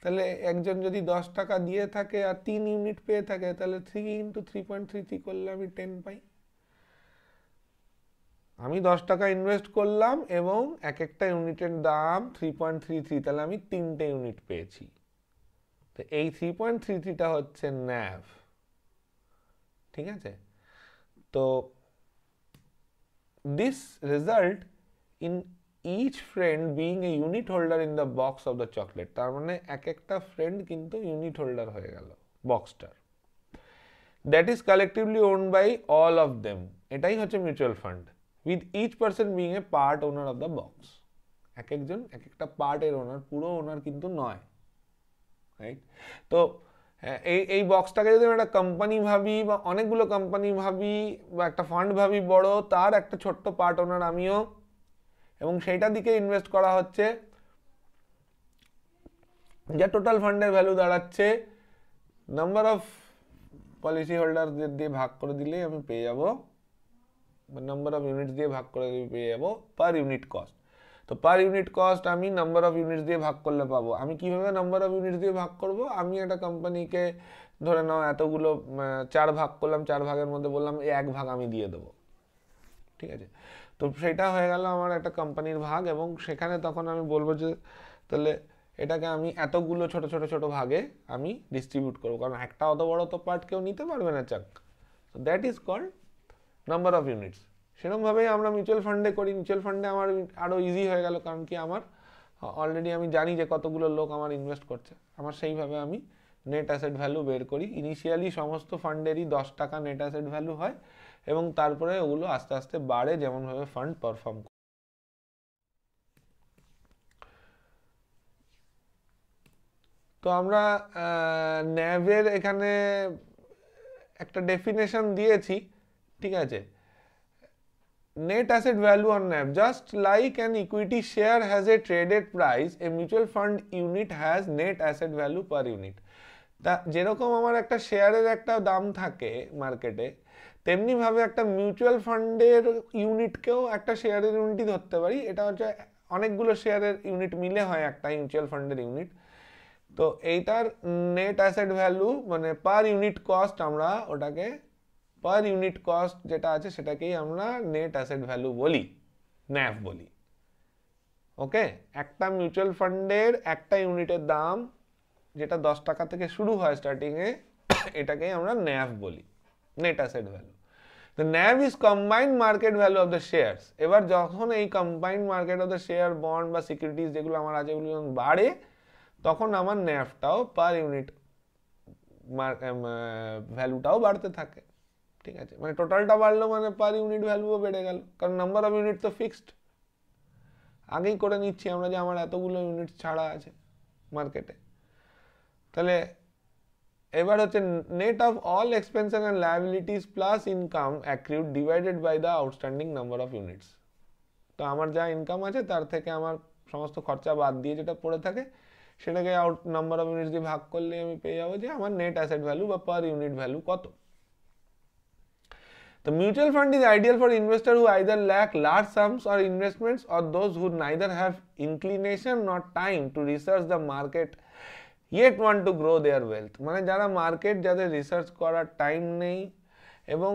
তাহলে একজন যদি 10 টাকা দিয়ে থাকে আর 3 ইউনিট পেয়ে থাকে, তাহলে 3 × 3.33 করলে আমি 10 পাই। আমি 10 টাকা ইনভেস্ট করলাম এবং এক একটা ইউনিটের দাম 3.33, তাহলে আমি 3টে ইউনিট পেয়েছি। তো এই 3.33টা হচ্ছে ন্যাভ, ঠিক আছে? তো this result in each friend being a unit holder in the box of the chocolate. তার মানে এক একটা ফ্রেন্ড কিন্তু ইউনিট হোল্ডার হয়ে গেল বক্সটার। That is collectively owned by all of them. এটাই হচ্ছে mutual fund, with each person being a part owner of the box. এক একজন এক একটা পার্টের ওনার, পুরো ওনার কিন্তু নয়, রাইট? তো এই বক্সটাকে যদি একটা কোম্পানি ভাবি বা অনেকগুলো কোম্পানি ভাবি বা একটা ফান্ড ভাবি বড়, তার একটা ছোট্ট পার্ট ওনার আমিও, এবং সেইটার দিকে ইনভেস্ট করা হচ্ছে, যা টোটাল ফান্ডের ভ্যালু দাঁড়াচ্ছে নাম্বার অফ পলিসি হোল্ডারদের দিয়ে ভাগ করে দিলেই আমি পেয়ে যাব, নাম্বার অফ ইউনিটস দিয়ে ভাগ করে পেয়ে যাব পার ইউনিট কস্ট। তো পার ইউনিট কস্ট আমি নাম্বার অফ ইউনিটস দিয়ে ভাগ করলে পাবো। আমি কিভাবে নাম্বার অফ ইউনিটস দিয়ে ভাগ করব? আমি একটা কোম্পানিকে ধরে নাও এতগুলো 4 ভাগ করলাম, 4 ভাগের মধ্যে বললাম 1 ভাগ আমি দিয়ে দেবো, ঠিক আছে? তো সেটা হয়ে গেল আমার একটা কোম্পানির ভাগ, এবং সেখানে তখন আমি বলবো যে তাহলে এটাকে আমি এতগুলো ছোট ছোট ছোট ভাগে আমি ডিস্ট্রিবিউট করবো, কারণ একটা অত বড় তো পার্ট কেউ নিতে পারবে না চাক। তো that is called number of units. সেরকমভাবেই আমরা মিউচুয়াল ফান্ডে করি। মিউচুয়াল ফান্ডে আমার আরও ইজি হয়ে গেল, কারণ কি আমার অলরেডি আমি জানি যে কতগুলো লোক আমার ইনভেস্ট করছে, আমার সেইভাবে আমি নেট অ্যাসেট ভ্যালু বের করি। ইনিশিয়ালি সমস্ত ফান্ডেরই 10 টাকা নেট অ্যাসেট ভ্যালু হয়, এবং তারপরে ওগুলো আস্তে আস্তে বাড়ে যেমনভাবে ফান্ড পারফর্ম করে। তো আমরা ন্যাভের এখানে একটা ডেফিনেশন দিয়েছি, ঠিক আছে? Net asset value on NAV. Just like an equity share has a traded price, a mutual fund unit has net asset value per unit. তা যেরকম আমার একটা শেয়ারের একটা দাম থাকে মার্কেটে, তেমনি ভাবে একটা মিউচুয়াল ফান্ডের ইউনিটকেও একটা শেয়ারের ইউনিটই ধরতে পারি। এটা হচ্ছে অনেকগুলো শেয়ারের ইউনিট মিলে হয় একটা মিউচুয়াল ফান্ডের ইউনিট। তো এইটার নেট অ্যাসেট ভ্যালু মানে পার ইউনিট কস্ট, আমরা ওটাকে পার ইউনিট কস্ট যেটা আছে সেটাকেই আমরা নেট অ্যাসেট ভ্যালু বলি, ন্যাভ বলি। ওকে, একটা মিউচুয়াল ফান্ডের একটা ইউনিটের দাম যেটা 10 টাকা থেকে শুরু হয় স্টার্টিংয়ে, এটাকেই আমরা ন্যাভ বলি, net asset value. The NAV is combined market value of the shares. এবার যখন এই combined market of the share, bond বা সিকিউরিটিজ যেগুলো আমার আছে ওগুলো যখন বাড়ে, তখন আমার ন্যাভটাও পার ইউনিট ভ্যালুটাও বাড়তে থাকে, ঠিক আছে? মানে টোটালটা বাড়লো মানে পার ইউনিট ভ্যালুও বেড়ে গেল, কারণ নাম্বার অফ ইউনিট তো ফিক্সড, আগেই করে নিচ্ছি আমরা যে আমার এতগুলো ইউনিট ছাড়া আছে মার্কেটে। তাহলে এবার হচ্ছে net of all expenses and liabilities plus income accrued divided by the outstanding number of units. তো আমার যা ইনকাম আছে তার থেকে আমার সমস্ত খরচা বাদ দিয়ে যেটা পড়ে থাকে সেটাকে নাম্বার অফ ইউনিটস দিয়ে ভাগ করলে আমি পেয়ে যাবো যে আমার নেট অ্যাসেট ভ্যালু বা পার ইউনিট ভ্যালু কত। The mutual fund is ideal for investors who either lack large sums or investments, or those who neither have inclination nor time to research the market yet want to grow their wealth. মানে যারা market, যাদের research করার time নেই, এবং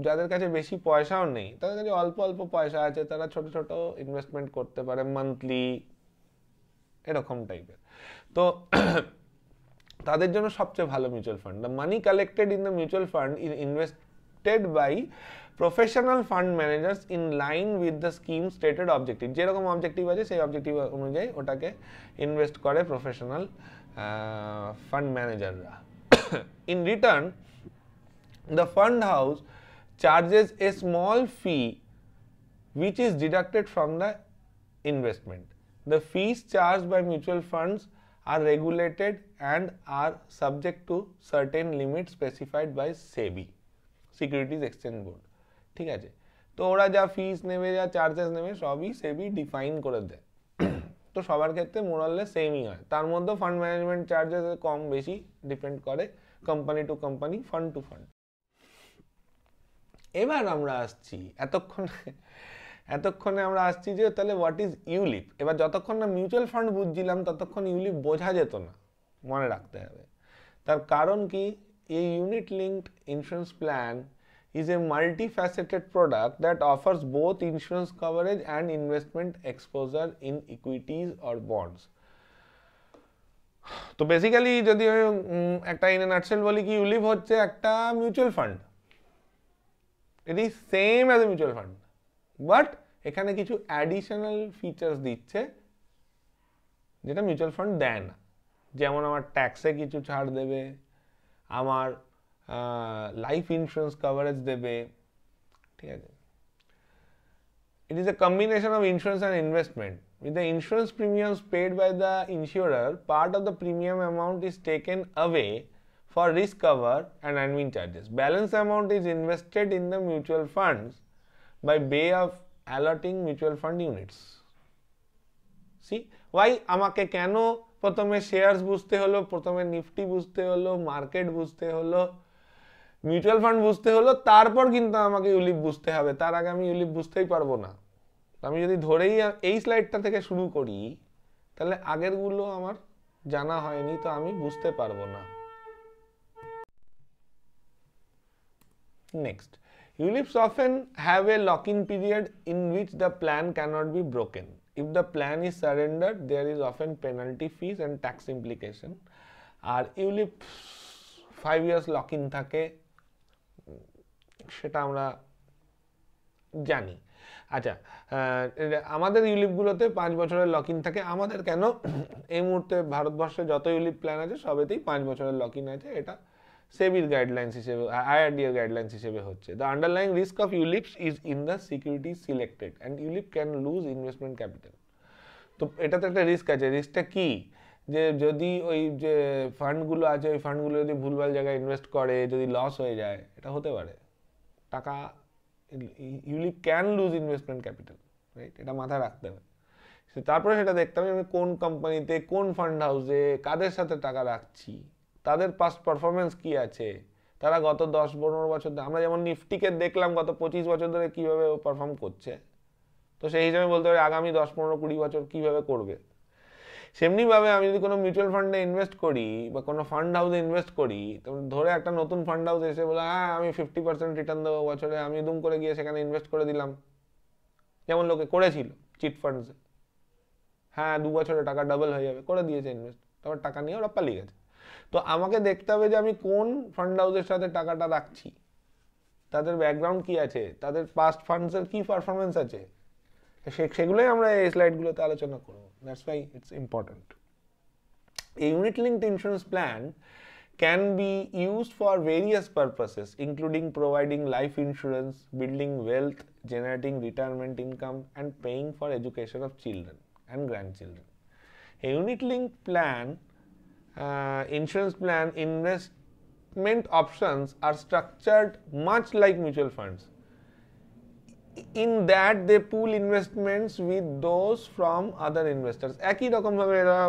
যাদের কাছে বেশি পয়সাও নেই, তাদের কাছে অল্প অল্প পয়সা আছে, তারা ছোট ছোট ইনভেস্টমেন্ট করতে পারে মান্থলি, এরকম টাইপের। তো তাদের জন্য সবচেয়ে ভালো mutual fund. The money collected in the mutual fund is invested by professional fund managers in line with the scheme stated objective. যেরকম অবজেক্টিভ আছে সেই অবজেক্টিভ অনুযায়ী ওটাকে ইনভেস্ট করে প্রফেশনাল ফান্ড ম্যানেজাররা। In return the fund house charges a small fee which is deducted from the investment. The fees charged by mutual funds are regulated and are subject to certain limits specified by SEBI, Securities Exchange Board. ঠিক আছে? তো ওরা যা ফিস নেবে, যা charges নেবে, সবই সেবি define করে দেয়। তো সবার ক্ষেত্রে মোরালে সেমই হয়। তার মধ্যে ফান্ড ম্যানেজমেন্ট চার্জেস কম বেশি ডিপেন্ড করে company to company, fund to fund. এবার আমরা আসছি এতক্ষণে আমরা আসছি যে তাহলে হোয়াট ইজ ইউলিপ। এবার যতক্ষণ না মিউচুয়াল ফান্ড বুঝছিলাম ততক্ষণ ইউলিপ বোঝা যেত না, মনে রাখতে হবে। তার কারণ কি, এই unit linked insurance plan is a multifaceted product that offers both insurance coverage and investment exposure in equities or bonds. তো বেসিক্যালি যদি একটা ইন এ নাটশেল বলি কি, ইউলিপ হচ্ছে একটা mutual fund. It is same as a mutual fund, but এখানে কিছু additional features দিচ্ছে যেটা মিউচুয়াল ফান্ড দেয় না। যেমন আমার ট্যাক্সে কিছু ছাড় দেবে, আমার লাইফ ইন্স্যুরেন্স কভারেজ দেবে, ঠিক আছে? It is a combination of insurance and investment. With the insurance premiums paid by the insurer, part of the premium amount is taken away for risk cover and admin charges. Balance amount is invested in the mutual funds by way of allotting mutual fund units. See why আমাকে কেন প্রথমে shares বুঝতে হলো, প্রথমে Nifty বুঝতে হলো, market বুঝতে হলো, মিউচুয়াল ফান্ড বুঝতে হলো, তারপর কিন্তু আমাকে ইউলিপ বুঝতে হবে। তার আগে আমি ইউলিপ বুঝতেই পারবো না। আমি যদি ধরেই এই স্লাইডটা থেকে শুরু করি তাহলে আগেরগুলো আমার জানা হয়নি, তো আমি বুঝতে পারবো না। Next, ULIPs often have a lock-in period in which the plan cannot be broken. If the plan is surrendered, there is often penalty fees and tax implication. আর ULIP 5 years lock-in থাকে, সেটা আমরা জানি। আচ্ছা, আমাদের ইউলিপগুলোতে 5 বছরের লক-ইন থাকে। আমাদের কেন, এই মুহূর্তে ভারতবর্ষে যত ইউলিপ প্ল্যান আছে সবেতেই 5 বছরের লক-ইন আছে। এটা সেবির গাইডলাইন্স হিসেবে, IRDA গাইডলাইন্স হিসেবে হচ্ছে। The underlying risk of ULIPs is in the security selected and ULIP can lose investment capital. তো এটাতে একটা রিস্ক আছে। রিস্কটা কি, যে যদি ওই যে ফান্ডগুলো আছে ওই ফান্ডগুলো যদি ভুলভাল জায়গায় ইনভেস্ট করে, যদি লস হয়ে যায়, এটা হতে পারে। টাকা, ULIP can lose investment capital, right? এটা মাথায় রাখতে হবে। তারপরে সেটা দেখতে হবে আমি কোন কোম্পানিতে, কোন ফান্ড হাউসে, কাদের সাথে টাকা রাখছি, তাদের পাস্ট পারফরমেন্স কি আছে, তারা গত 10-15 বছর, আমরা যেমন নিফটিকে দেখলাম গত 25 বছর ধরে কিভাবে পারফর্ম করছে, তো সেই হিসাবে বলতে পারি আগামী 10-15-20 বছর কিভাবে করবে। সেমনিভাবে আমি যদি কোনো মিউচুয়াল ফান্ডে ইনভেস্ট করি বা কোনো ফান্ড হাউসে ইনভেস্ট করি, তো ধরে একটা নতুন ফান্ড হাউস এসে বলে হ্যাঁ আমি 50% রিটার্ন দেবো বছরে, আমি দুম করে গিয়ে সেখানে ইনভেস্ট করে দিলাম, যেমন লোকে করেছিল চিট ফান্ডসে। হ্যাঁ 2 বছরে টাকা ডাবল হয়ে যাবে, করে দিয়েছে ইনভেস্ট, তারপর টাকা নিয়ে ওরা পালিয়ে গেছে। তো আমাকে দেখতে হবে যে আমি কোন ফান্ড হাউসের সাথে টাকাটা রাখছি, তাদের ব্যাকগ্রাউন্ড কি আছে, তাদের পাস্ট ফান্ডসের কি পারফরমেন্স আছে, সেগুলোই আমরা এই স্লাইডগুলোতে আলোচনা করবো। That's why it's important. A unit-linked insurance plan can be used for various purposes, including providing life insurance, building wealth, generating retirement income, and paying for education of children and grandchildren. A unit-linked plan, insurance plan, investment options are structured much like mutual funds, in that they pool investments with those from other investors. একই রকম ভাবে এরা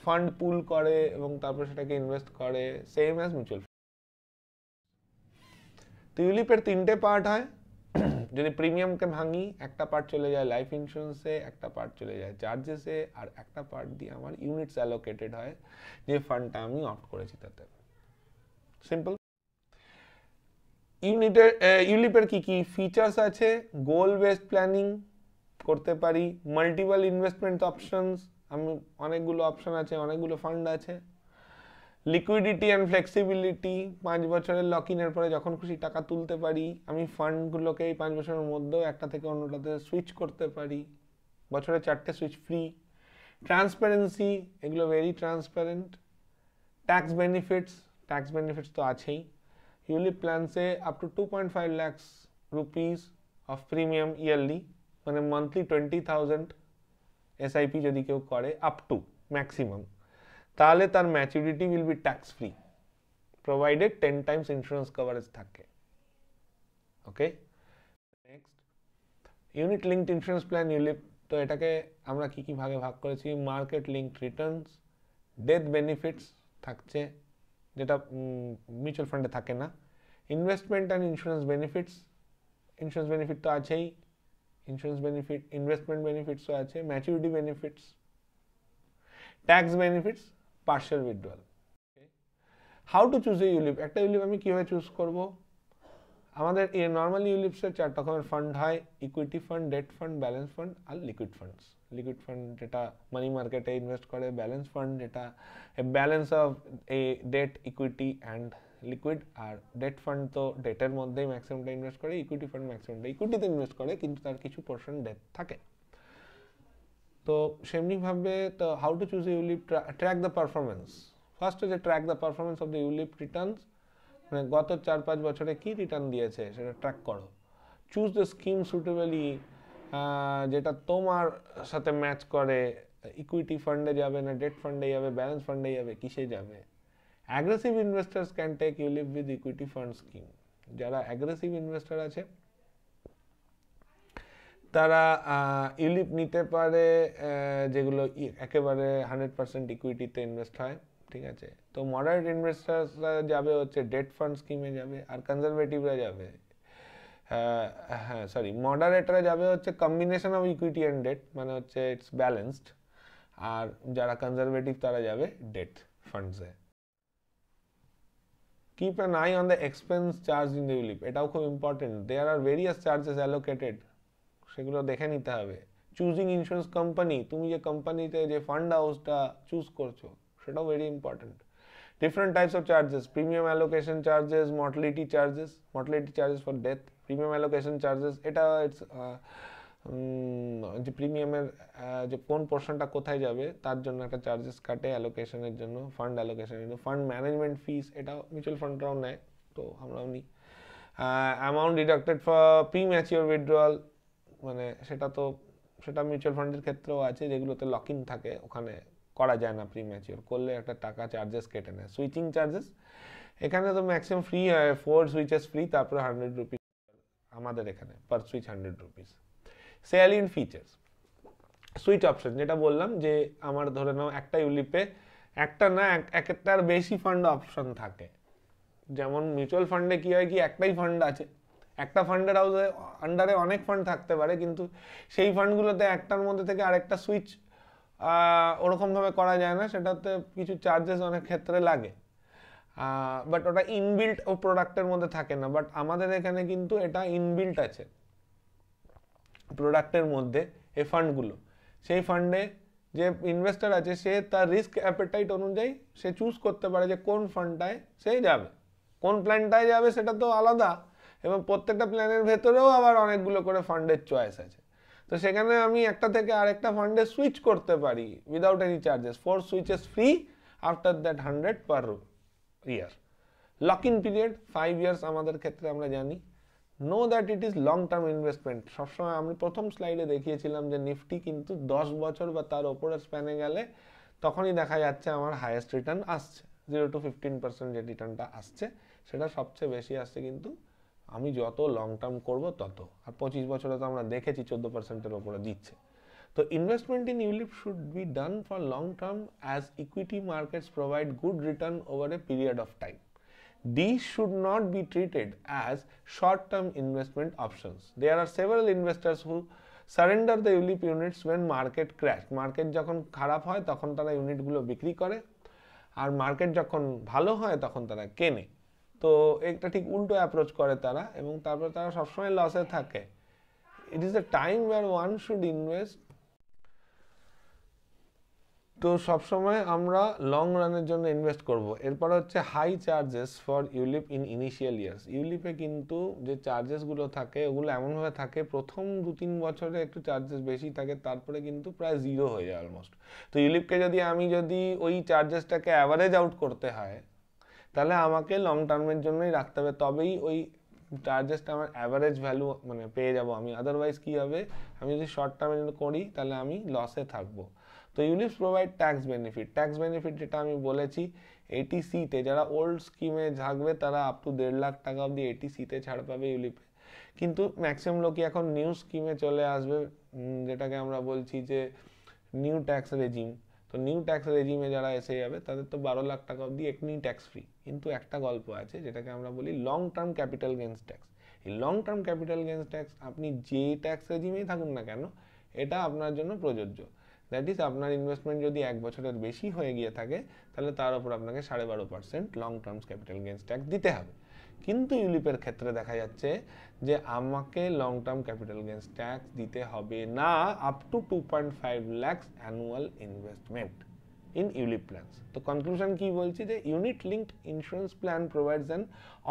fund পুল করে এবং তারপর সেটাকে invest করে, same as mutual fund. তো ইউলিপের 3টে পার্ট হয়। যদি প্রিমিয়ামকে ভাঙি, একটা পার্ট চলে যায় লাইফ ইন্স্যুরেন্সে, একটা পার্ট চলে যায় চার্জেসে, আর একটা পার্ট দিয়ে আমার ইউনিটস অ্যালোকেটেড হয় যে ফান্ডটা আমি অপ্ট করেছি তাতে। সিম্পল। ইউলিপের কি কি ফিচার্স আছে? গোল বেসড প্ল্যানিং করতে পারি, মাল্টিপল ইনভেস্টমেন্ট অপশনস, আমি অনেকগুলো অপশন আছে, অনেকগুলো ফান্ড আছে, লিকুইডিটি অ্যান্ড ফ্লেক্সিবিলিটি, 5 বছরের লক ইনের পরে যখন খুশি টাকা তুলতে পারি, আমি ফান্ডগুলোকে এই 5 বছরের মধ্যেও একটা থেকে অন্যটাতে সুইচ করতে পারি, বছরে 4টে সুইচ ফ্রি, ট্রান্সপারেন্সি, এগুলো ভেরি ট্রান্সপারেন্ট, ট্যাক্স বেনিফিটস তো আছেই। ইউলিপ প্ল্যান্সে up to 2.5 lakhs rupees of premium yearly, মানে মান্থলি 20,000 SIP যদি কেউ করে আপ টু ম্যাক্সিমাম, তাহলে তার maturity will be tax free provided 10 times insurance coverage থাকে। Okay, next unit linked insurance plan ULIP. তো এটাকে আমরা কি কি ভাগে ভাগ করেছি? Market linked returns, death benefits থাকছে যেটা মিউচুয়াল ফান্ডে থাকে না, ইনভেস্টমেন্ট অ্যান্ড ইন্স্যুরেন্স বেনিফিট তো আছেই, ইনভেস্টমেন্ট বেনিফিটসও আছে, maturity benefits, tax benefits, partial withdrawal. How to choose a ULIP? একটা ইউলিপ আমি কিভাবে চুজ করব? আমাদের নর্মালি ইউলিপসের 4 রকমের ফান্ড হয়: equity fund, debt fund, balance fund আর লিকুইড ফান্ডস। লিকুইড ফান্ড যেটা মানি মার্কেটে ইনভেস্ট করে, ব্যালেন্স ফান্ড যেটা balance of a debt, equity and liquid, আর ডেট ফান্ড তো ডেটের মধ্যেই ম্যাক্সিমামটা ইনভেস্ট করে, ইকুইটি ফান্ড ম্যাক্সিমামটা ইকুইটিতে ইনভেস্ট করে, কিন্তু তার কিছু পোর্শন ডেট থাকে। তো সেমনিভাবে তো how to choose a ULIP, track the performance. First হচ্ছে track the performance of the ULIP returns, মানে গত 4-5 বছরে কি রিটার্ন দিয়েছে সেটা ট্র্যাক করো। চুজ দ্য স্কিম সুটেবলি, যেটা তোমার সাথে ম্যাচ করে, ইকুইটি ফান্ডে যাবে না ডেট ফান্ডে যাবে, ব্যালেন্স ফান্ডে যাবে, কিসে যাবে। Aggressive investors can take ULIP with equity fund scheme. যারা অ্যাগ্রেসিভ ইনভেস্টার আছে তারা ইউলিপ নিতে পারে যেগুলো একেবারে 100% ইকুইটিতে ইনভেস্ট হয়, ঠিক আছে। তো মডারেট ইনভেস্টার্সরা যাবে হচ্ছে ডেট ফান্ড স্কিমে যাবে, আর কনজারভেটিভরা যাবে হ্যাঁ সরি মডারেটরা যাবে হচ্ছে combination of equity and debt, মানে হচ্ছে ইটস ব্যালেন্সড। আর যারা কনজারভেটিভ তারা যাবে ডেট ফান্ডসে। Keep an eye on the expense charge in the ULIP, এটাও খুব important. There are various charges allocated, সেগুলো দেখে নিতে হবে। চুজিং ইন্স্যুরেন্স কোম্পানি, তুমি যে কোম্পানিতে যে ফান্ড হাউসটা চুজ করছো সেটাও very important. Different types of charges, premium allocation charges, mortality charges for death, premium allocation charges, এটা ইটস যে প্রিমিয়ামের যে কোন পোর্শনটা কোথায় যাবে তার জন্য একটা চার্জেস কাটে অ্যালোকেশনের জন্য, ফান্ড অ্যালোকেশনের জন্য। ফান্ড ম্যানেজমেন্ট ফিস, এটা মিউচুয়াল ফান্ডরাও নেয়, তো আমরাও নিই। Amount deducted for pre mature withdrawal, মানে সেটা মিউচুয়াল ফান্ডের ক্ষেত্রেও আছে, যেগুলোতে লক ইন থাকে, ওখানে করা যায় না, প্রি ম্যাচিওর করলে একটা টাকা চার্জেস কেটে নেয়। সুইচিং চার্জেস, এখানে তো ম্যাক্সিমাম ফ্রি হয়, 4 সুইচেস ফ্রি, তারপরে 100 রুপিস আমাদের এখানে per switch 100 rupees. Selling features, switch option, যেটা বললাম যে আমার ধরে নাও একটা ইউলিপে একটা না একটার বেশি ফান্ড অপশন থাকে। যেমন মিউচুয়াল ফান্ডে কি হয়, কি একটাই ফান্ড আছে, একটা ফান্ডের হাউসে আন্ডারে অনেক ফান্ড থাকতে পারে, কিন্তু সেই ফান্ডগুলোতে একটার মধ্যে থেকে আরেকটা সুইচ ওরকমভাবে করা যায় না, সেটাতে কিছু চার্জেস অনেক ক্ষেত্রে লাগে, বাট ওটা ইনবিল্ট ও প্রোডাক্টের মধ্যে থাকে না। বাট আমাদের এখানে কিন্তু এটা ইনবিল্ট আছে প্রোডাক্টের মধ্যে, এই ফান্ডগুলো। সেই ফান্ডে যে ইনভেস্টার আছে সে তার রিস্ক অ্যাপেটাইট অনুযায়ী সে চুজ করতে পারে যে কোন ফান্ডটায় সে যাবে, কোন প্ল্যানটায় যাবে সেটা তো আলাদা, এবং প্রত্যেকটা প্ল্যানের ভেতরেও আবার অনেকগুলো করে ফান্ডের চয়েস আছে। তো সেখানে আমি একটা থেকে আরেকটা ফান্ডে সুইচ করতে পারি without any charges. 4 switches free, after that 100 per year. Lock in period 5 years আমাদের ক্ষেত্রে আমরা জানি। Know that it is long term investment, সবসময় আমি প্রথম স্লাইডে দেখিয়েছিলাম যে নিফটি কিন্তু 10 বছর বা তার ওপরের স্প্যানে গেলে তখনই দেখা যাচ্ছে আমার হাইয়েস্ট রিটার্ন আসছে, 0 to 15% যে রিটার্নটা আসছে সেটা সবচেয়ে বেশি আসছে কিন্তু আমি যত লং টার্ম করব তত। আর 25 বছরে তো আমরা দেখেছি 14%-এর ওপরে দিচ্ছে। তো investment in ULIP should be done for long term as equity markets provide good return over a period of time. These should not be treated as short-term investment options. There are several investors who surrender the ULIP units when market crash. Market যখন খারাপ হয় তখন তারা ইউনিটগুলো বিক্রি করে, আর market যখন ভালো হয় তখন তারা কেনে। তো একটা ঠিক উল্টো অ্যাপ্রোচ করে তারা, এবং তারপর তারা সবসময় লসে থাকে। It is the time where one should invest. তো সবসময় আমরা লং রানের জন্য ইনভেস্ট করব। এরপর হচ্ছে high charges for ULIP in initial years. ইউলিপে কিন্তু যে চার্জেসগুলো থাকে ওগুলো এমনভাবে থাকে, প্রথম 2-3 বছরে একটু চার্জেস বেশি থাকে, তারপরে কিন্তু প্রায় জিরো হয়ে যায় অলমোস্ট। তো ইউলিপকে আমি যদি ওই চার্জেসটাকে অ্যাভারেজ আউট করতে হয়, তাহলে আমাকে লং টার্মের জন্যই রাখতে হবে, তবেই ওই চার্জেসটা আমার অ্যাভারেজ ভ্যালু মানে পেয়ে যাব আমি। আদারওয়াইজ কী হবে, আমি যদি শর্ট টার্মের জন্য করি তাহলে আমি লসে থাকবো। তো ইউলিপস প্রোভাইড ট্যাক্স বেনিফিট যেটা আমি বলেছি, এটিসিতে যারা ওল্ড স্কিমে থাকবে তারা আপ টু 1.5 লাখ টাকা অবধি এটিসিতে ছাড় পাবে ইউলিপে। কিন্তু ম্যাক্সিমাম লোকই এখন নিউ স্কিমে চলে আসবে, যেটাকে আমরা বলছি যে নিউ ট্যাক্স রেজিম। তো নিউ ট্যাক্স রেজিমে যারা এসে যাবে তাদের তো 12 লাখ টাকা অবধি এমনি ট্যাক্স ফ্রি। কিন্তু একটা গল্প আছে যেটাকে আমরা বলি long term capital gains tax. এই long term capital gains tax আপনি যে ট্যাক্স রেজিমেই থাকুন না কেন, এটা আপনার জন্য প্রযোজ্য। দ্যাট ইজ, আপনার ইনভেস্টমেন্ট যদি 1 বছরের বেশি হয়ে গিয়ে থাকে তাহলে তার উপর আপনাকে 12.5% long terms capital gains tax দিতে হবে। কিন্তু ইউলিপের ক্ষেত্রে দেখা যাচ্ছে যে আমাকে long term capital gains tax দিতে হবে না up to 2.5 lakhs annual investment in ULIP plans. তো কনক্লুশন কি বলছি, যে unit linked insurance plan provides an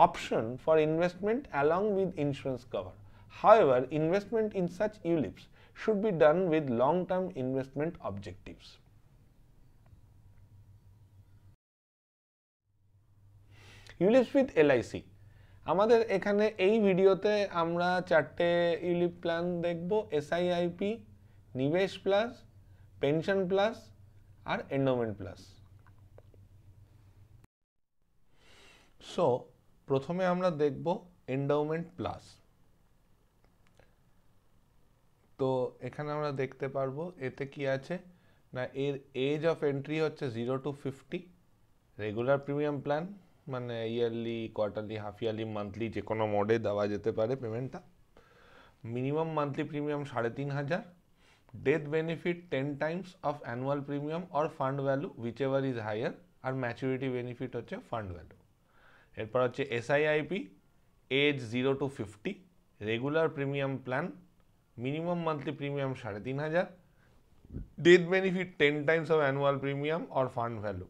option for investment along with insurance cover. However, investment in such ULIPs should be done with long-term investment objectives. ULIPs with LIC, আমাদের এখানে এই ভিডিওতে আমরা 4টে ULIP plan দেখব, SIIP, নিবেশ প্লাস, পেনশন প্লাস আর endowment plus. So প্রথমে আমরা দেখব endowment plus. তো এখানে আমরা দেখতে পারবো এতে কি আছে না, এর এজ অফ এন্ট্রি হচ্ছে 0 to 50, রেগুলার প্রিমিয়াম প্ল্যান মানে yearly, quarterly, half yearly, monthly যে কোনো মোডে দেওয়া যেতে পারে পেমেন্টটা। Minimum monthly premium 3,500, death benefit 10 times of annual premium or fund value whichever is higher, আর ম্যাচুরিটি বেনিফিট হচ্ছে ফান্ড ভ্যালু। এরপর হচ্ছে SIIP, age 0 to 50, regular premium plan, minimum monthly premium 3,500, death benefit 10 times of annual premium or fund value,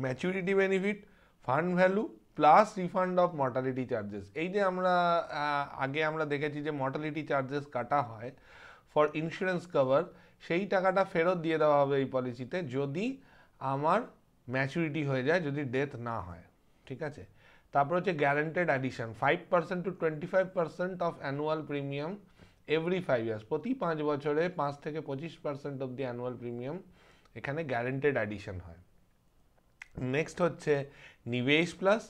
maturity benefit fund value plus refund of mortality charges. এই যে আমরা আগে আমরা দেখেছি যে মর্টালিটি চার্জেস কাটা হয় ফর ইন্স্যুরেন্স কভার, সেই টাকাটা ফেরত দিয়ে দেওয়া হবে এই পলিসিতে যদি আমার ম্যাচুরিটি হয়ে যায়, যদি ডেথ না হয়। ঠিক আছে, তারপর হচ্ছে guaranteed addition 5% to 25% of annual premium every 5 years, প্রতি 5 বছরে 5 থেকে 25% অফ দি অ্যানুয়াল প্রিমিয়াম এখানে গ্যারান্টেড অ্যাডিশন হয়। নেক্সট হচ্ছে নিবেশ প্লাস।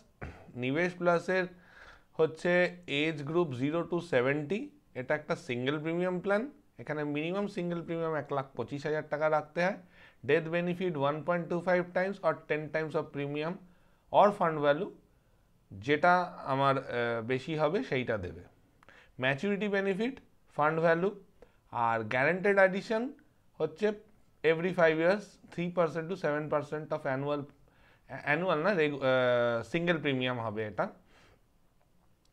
নিবেশ প্লাসের হচ্ছে এজ গ্রুপ 0 to 70, এটা একটা সিঙ্গেল প্রিমিয়াম প্ল্যান, এখানে মিনিমাম সিঙ্গেল প্রিমিয়াম 1,25,000 টাকা রাখতে হয়, death benefit 1.25 Times or 10 times of premium or fund value, যেটা আমার বেশি হবে সেইটা দেবে। ম্যাচুরিটি বেনিফিট ফান্ড ভ্যালু, আর গ্যারান্টেড অ্যাডিশন হচ্ছে every 5 years 3% to 7% of annual না, সিঙ্গেল প্রিমিয়াম হবে, এটা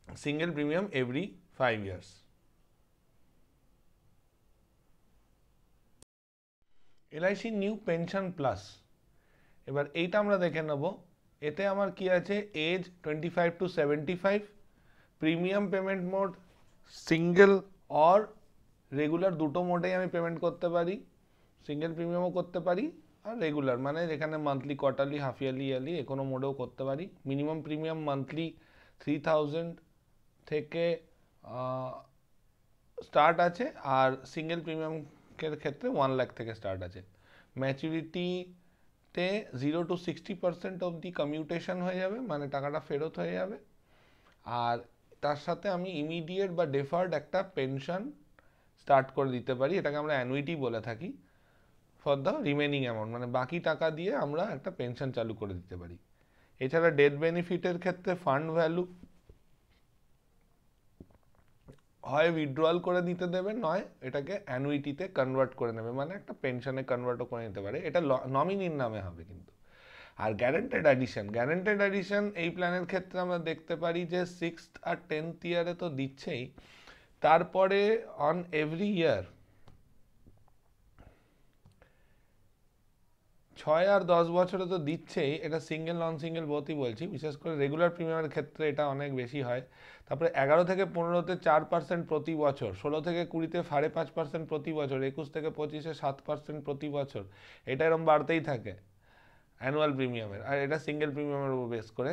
single premium every 5 years. LIC new pension plus, এবার এইটা আমরা দেখে নেব। এতে আমার কি আছে, age 25 to 75, premium payment mode single or regular, দুটো মোডেই আমি পেমেন্ট করতে পারি, সিঙ্গেল প্রিমিয়ামও করতে পারি আর রেগুলার মানে যেখানে monthly, quarterly, half yearly, yearly যে কোনো মোডেও করতে পারি। মিনিমাম প্রিমিয়াম মান্থলি 3,000 থেকে স্টার্ট আছে, আর সিঙ্গেল প্রিমিয়ামের ক্ষেত্রে 1 লাখ থেকে স্টার্ট আছে। ম্যাচুরিটিতে 0 to 60% অফ দি কমিউটেশন হয়ে যাবে, মানে টাকাটা ফেরত হয়ে যাবে, আর তার সাথে আমি ইমিডিয়েট বা ডেফার্ড একটা পেনশন স্টার্ট করে দিতে পারি, এটাকে আমরা অ্যানুইটি বলে থাকি, ফর দ্য রিমেনিং অ্যামাউন্ট, মানে বাকি টাকা দিয়ে আমরা একটা পেনশন চালু করে দিতে পারি। এছাড়া ডেথ বেনিফিটের ক্ষেত্রে ফান্ড ভ্যালু হয় উইথড্রয়াল করে দিতে দেবে, নয় এটাকে অ্যানুইটিতে কনভার্ট করে নেবে, মানে একটা পেনশনে কনভার্টও করে নিতে পারে, এটা নমিনির নামে হবে কিন্তু। আর গ্যারান্টেড অ্যাডিশন এই প্ল্যানের ক্ষেত্রে আমরা দেখতে পারি যে 6th আর 10th ইয়ারে তো দিচ্ছেই, তারপরে অন এভরি ইয়ার 6 আর 10 বছরে তো দিচ্ছেই, এটা সিঙ্গেল নন সিঙ্গেল বোথই বলছি, বিশেষ করে রেগুলার প্রিমিয়ামের ক্ষেত্রে এটা অনেক বেশি হয়। তারপরে 11 থেকে 15-তে 4% প্রতি বছর, 16 থেকে 20-তে 5.5% প্রতি বছর, 21 থেকে 25-এ 7% প্রতি বছর, এটা এরকম বাড়তেই থাকে অ্যানুয়াল প্রিমিয়ামের, আর এটা সিঙ্গেল প্রিমিয়ামের উপর বেস করে।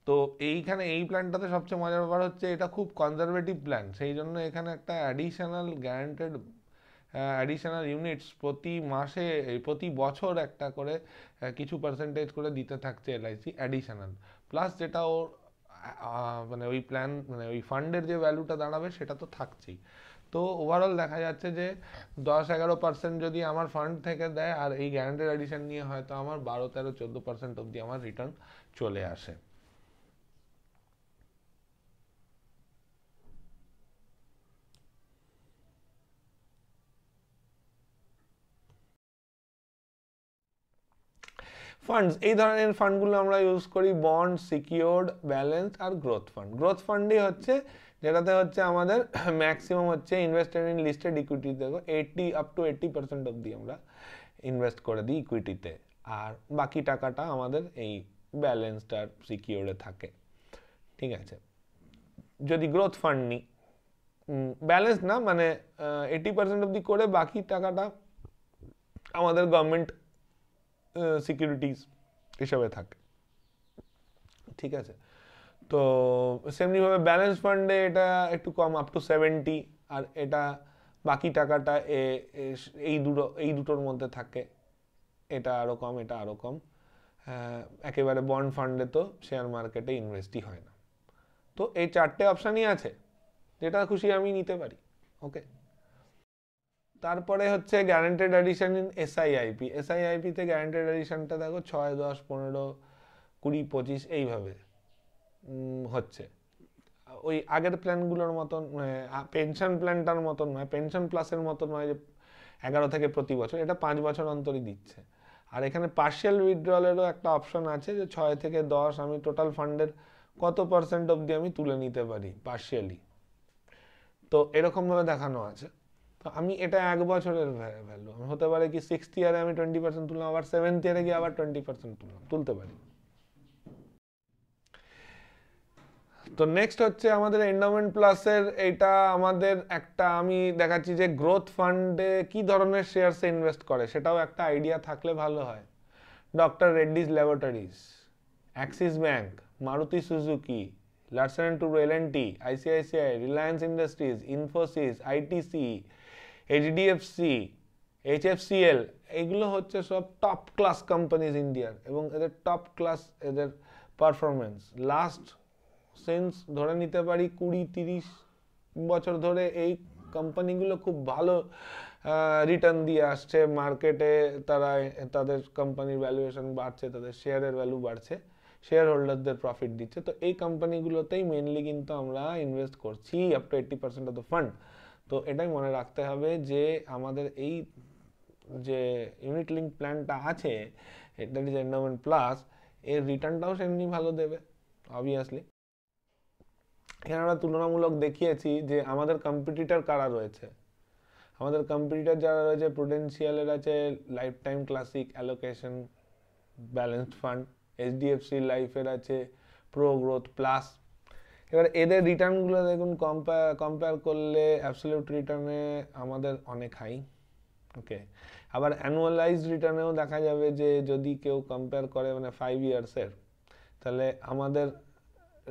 তো এইখানে এই প্ল্যানটাতে সবচেয়ে মজার ব্যাপার হচ্ছে এটা খুব কনজারভেটিভ প্ল্যান, সেই জন্য এখানে একটা অ্যাডিশনাল গ্যারান্টেড অ্যাডিশনাল ইউনিটস প্রতি মাসে, প্রতি বছর একটা করে কিছু পার্সেন্টেজ করে দিতে থাকছে এলআইসি অ্যাডিশনাল, প্লাস যেটা ওর মানে ওই প্ল্যান, মানে ওই ফান্ডের যে ভ্যালুটা দাঁড়াবে সেটা তো থাকছেই। তো ওভারঅল দেখা যাচ্ছে যে 10-11% যদি আমার ফান্ড থেকে দেয়, আর এই গ্যারান্টেড অ্যাডিশন নিয়ে হয়তো আমার 12-13-14% অবধি আমার রিটার্ন চলে আসে। ফান্ডস, এই ধরনের ফান্ডগুলো আমরা ইউজ করি বন্ড, সিকিউরড, ব্যালেন্স আর গ্রোথ ফান্ড। গ্রোথ ফান্ডই হচ্ছে যেটাতে হচ্ছে আমাদের ম্যাক্সিমাম হচ্ছে ইনভেস্টেড ইন লিস্টেড ইকুইটি, দেখো 80% অবধি আমরা ইনভেস্ট করে দিই ইকুইটিতে, আর বাকি টাকাটা আমাদের এই ব্যালেন্সড আর সিকিউরডে থাকে। ঠিক আছে, যদি গ্রোথ ফান্ড নিই, ব্যালেন্স না মানে 80% অবধি করে বাকি টাকাটা আমাদের গভর্নমেন্ট সিকিউরিটিজ হিসাবে থাকে। ঠিক আছে, তো সেমনিভাবে ব্যালেন্স ফান্ডে এটা একটু কম, আপ টু 70, আর এটা বাকি টাকাটা এই দুটোর মধ্যে থাকে, এটা আরও কম, এটা আরও কম। একেবারে বন্ড ফান্ডে তো শেয়ার মার্কেটে ইনভেস্টই হয় না। তো এই 4টে অপশানই আছে, যেটা খুশি আমি নিতে পারি। ওকে, তারপরে হচ্ছে গ্যারান্টেড এডিশন ইন এসআইআইপি। এসআইআইপিতে গ্যারান্টেড এডিশনটা দেখো 6, 10, 15, 20, 25 এইভাবে হচ্ছে। ওই আগের প্ল্যানগুলোর মতন, পেনশন প্ল্যানটার মতন নয়, পেনশন প্লাসের মতন নয় যে 11 থেকে প্রতি বছর, এটা 5 বছর অন্তরই দিচ্ছে। আর এখানে পার্শিয়াল উইথড্রলেরও একটা অপশন আছে যে 6 থেকে 10 আমি টোটাল ফান্ডের কত % অবধি আমি তুলে নিতে পারি পার্শিয়ালি। তো এরকমভাবে দেখানো আছে। তো আমি এটা 1 বছরের ভ্যালু, হতে পারে কি 6th ইয়ারে আমি 20% তুললাম, আবার 7th ইয়ারে গিয়ে আবার 20% তুলতে পারি। তো নেক্সট হচ্ছে আমাদের এন্ডাওমেন্ট প্লাসের, এটা আমাদের একটা, আমি দেখাচ্ছি যে গ্রোথ ফান্ডে কি ধরনের শেয়ারসে ইনভেস্ট করে সেটাও একটা আইডিয়া থাকলে ভালো হয়। Doctor Reddy's Laboratories, Axis Bank, Maruti Suzuki, Larsen and Toubro, L and T, ICICI, Reliance Industries, Infosys, ITC, HDFC, HFCL, এগুলো হচ্ছে সব টপ ক্লাস কোম্পানিজ ইন্ডিয়ার, এবং এদের টপ ক্লাস এদের পারফরমেন্স লাস্ট সিন্স ধরে নিতে পারি 20-30 বছর ধরে এই কোম্পানিগুলো খুব ভালো রিটার্ন দিয়ে আসছে মার্কেটে। তারা তাদের কোম্পানির ভ্যালুয়েশন বাড়ছে, তাদের শেয়ারের ভ্যালু বাড়ছে, শেয়ার হোল্ডারদের প্রফিট দিচ্ছে। তো এই কোম্পানিগুলোতেই মেনলি কিন্তু আমরা ইনভেস্ট করছি up to 80% of the fund. তো এটাই মনে রাখতে হবে যে আমাদের এই যে ইউনিট লিঙ্ক প্ল্যানটা আছে, এটা ইজ এন্ডাওমেন্ট প্লাস, এর রিটার্নটাও সেমনি ভালো দেবে অবভিয়াসলি। এখানে আমরা তুলনামূলক দেখিয়েছি যে আমাদের কম্পিটিটর কারা রয়েছে। আমাদের কম্পিটিটর যারা রয়েছে, প্রুডেন্সিয়ালের আছে life time classic allocation balanced fund, HDFC লাইফের আছে প্রো গ্রোথ প্লাস। এবার এদের রিটার্নগুলো দেখুন, কম্পেয়ার করলে অ্যাবসলিউট রিটার্নে আমাদের অনেক হাই। ওকে, আবার অ্যানুয়ালাইজড রিটার্নেও দেখা যাবে যে যদি কেউ কম্পেয়ার করে মানে 5 ইয়ার্সের, তাহলে আমাদের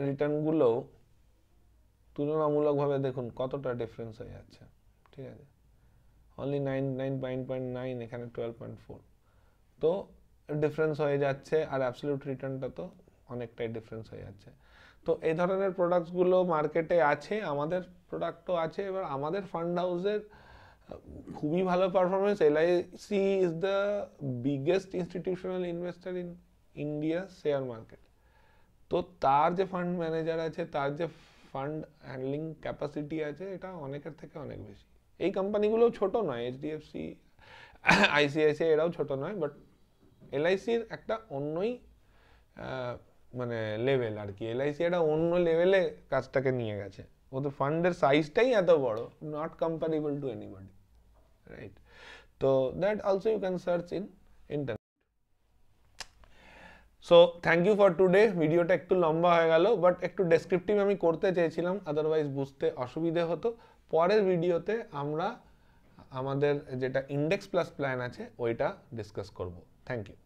রিটার্নগুলোও তুলনামূলকভাবে দেখুন কতটা ডিফারেন্স হয়ে যাচ্ছে। ঠিক আছে, অনলি 9.9, এখানে 12.4, তো ডিফারেন্স হয়ে যাচ্ছে। আর অ্যাবসলিউট রিটার্নটা তো অনেকটাই ডিফারেন্স হয়ে যাচ্ছে। তো এই ধরনের প্রোডাক্টসগুলো মার্কেটে আছে, আমাদের প্রোডাক্টও আছে। এবার আমাদের ফান্ড হাউসের খুবই ভালো performance. LIC is the biggest institutional investor in India share market. তো তার যে ফান্ড ম্যানেজার আছে, তার যে ফান্ড হ্যান্ডলিং ক্যাপাসিটি আছে, এটা অনেকের থেকে অনেক বেশি। এই কোম্পানিগুলো ছোট নয়, এইচডিএফসি, আইসিআইসিআই এরাও ছোট নয়, বাট এলআইসির একটা অন্যই মানে লেভেল আর কি। এলআইসি একটা অন্য লেভেলে কাজটাকে নিয়ে গেছে, ওদের ফান্ডের সাইজটাই এত বড়, not comparable to anybody, right? তো that also you can search in internet. So thank you for today. ভিডিওটা একটু লম্বা হয়ে গেল, বাট একটু ডেসক্রিপটিভ আমি করতে চেয়েছিলাম, আদারওয়াইজ বুঝতে অসুবিধে হতো। পরের ভিডিওতে আমরা আমাদের যেটা ইন্ডেক্স প্লাস প্ল্যান আছে ওইটা ডিসকাস করব। Thank you.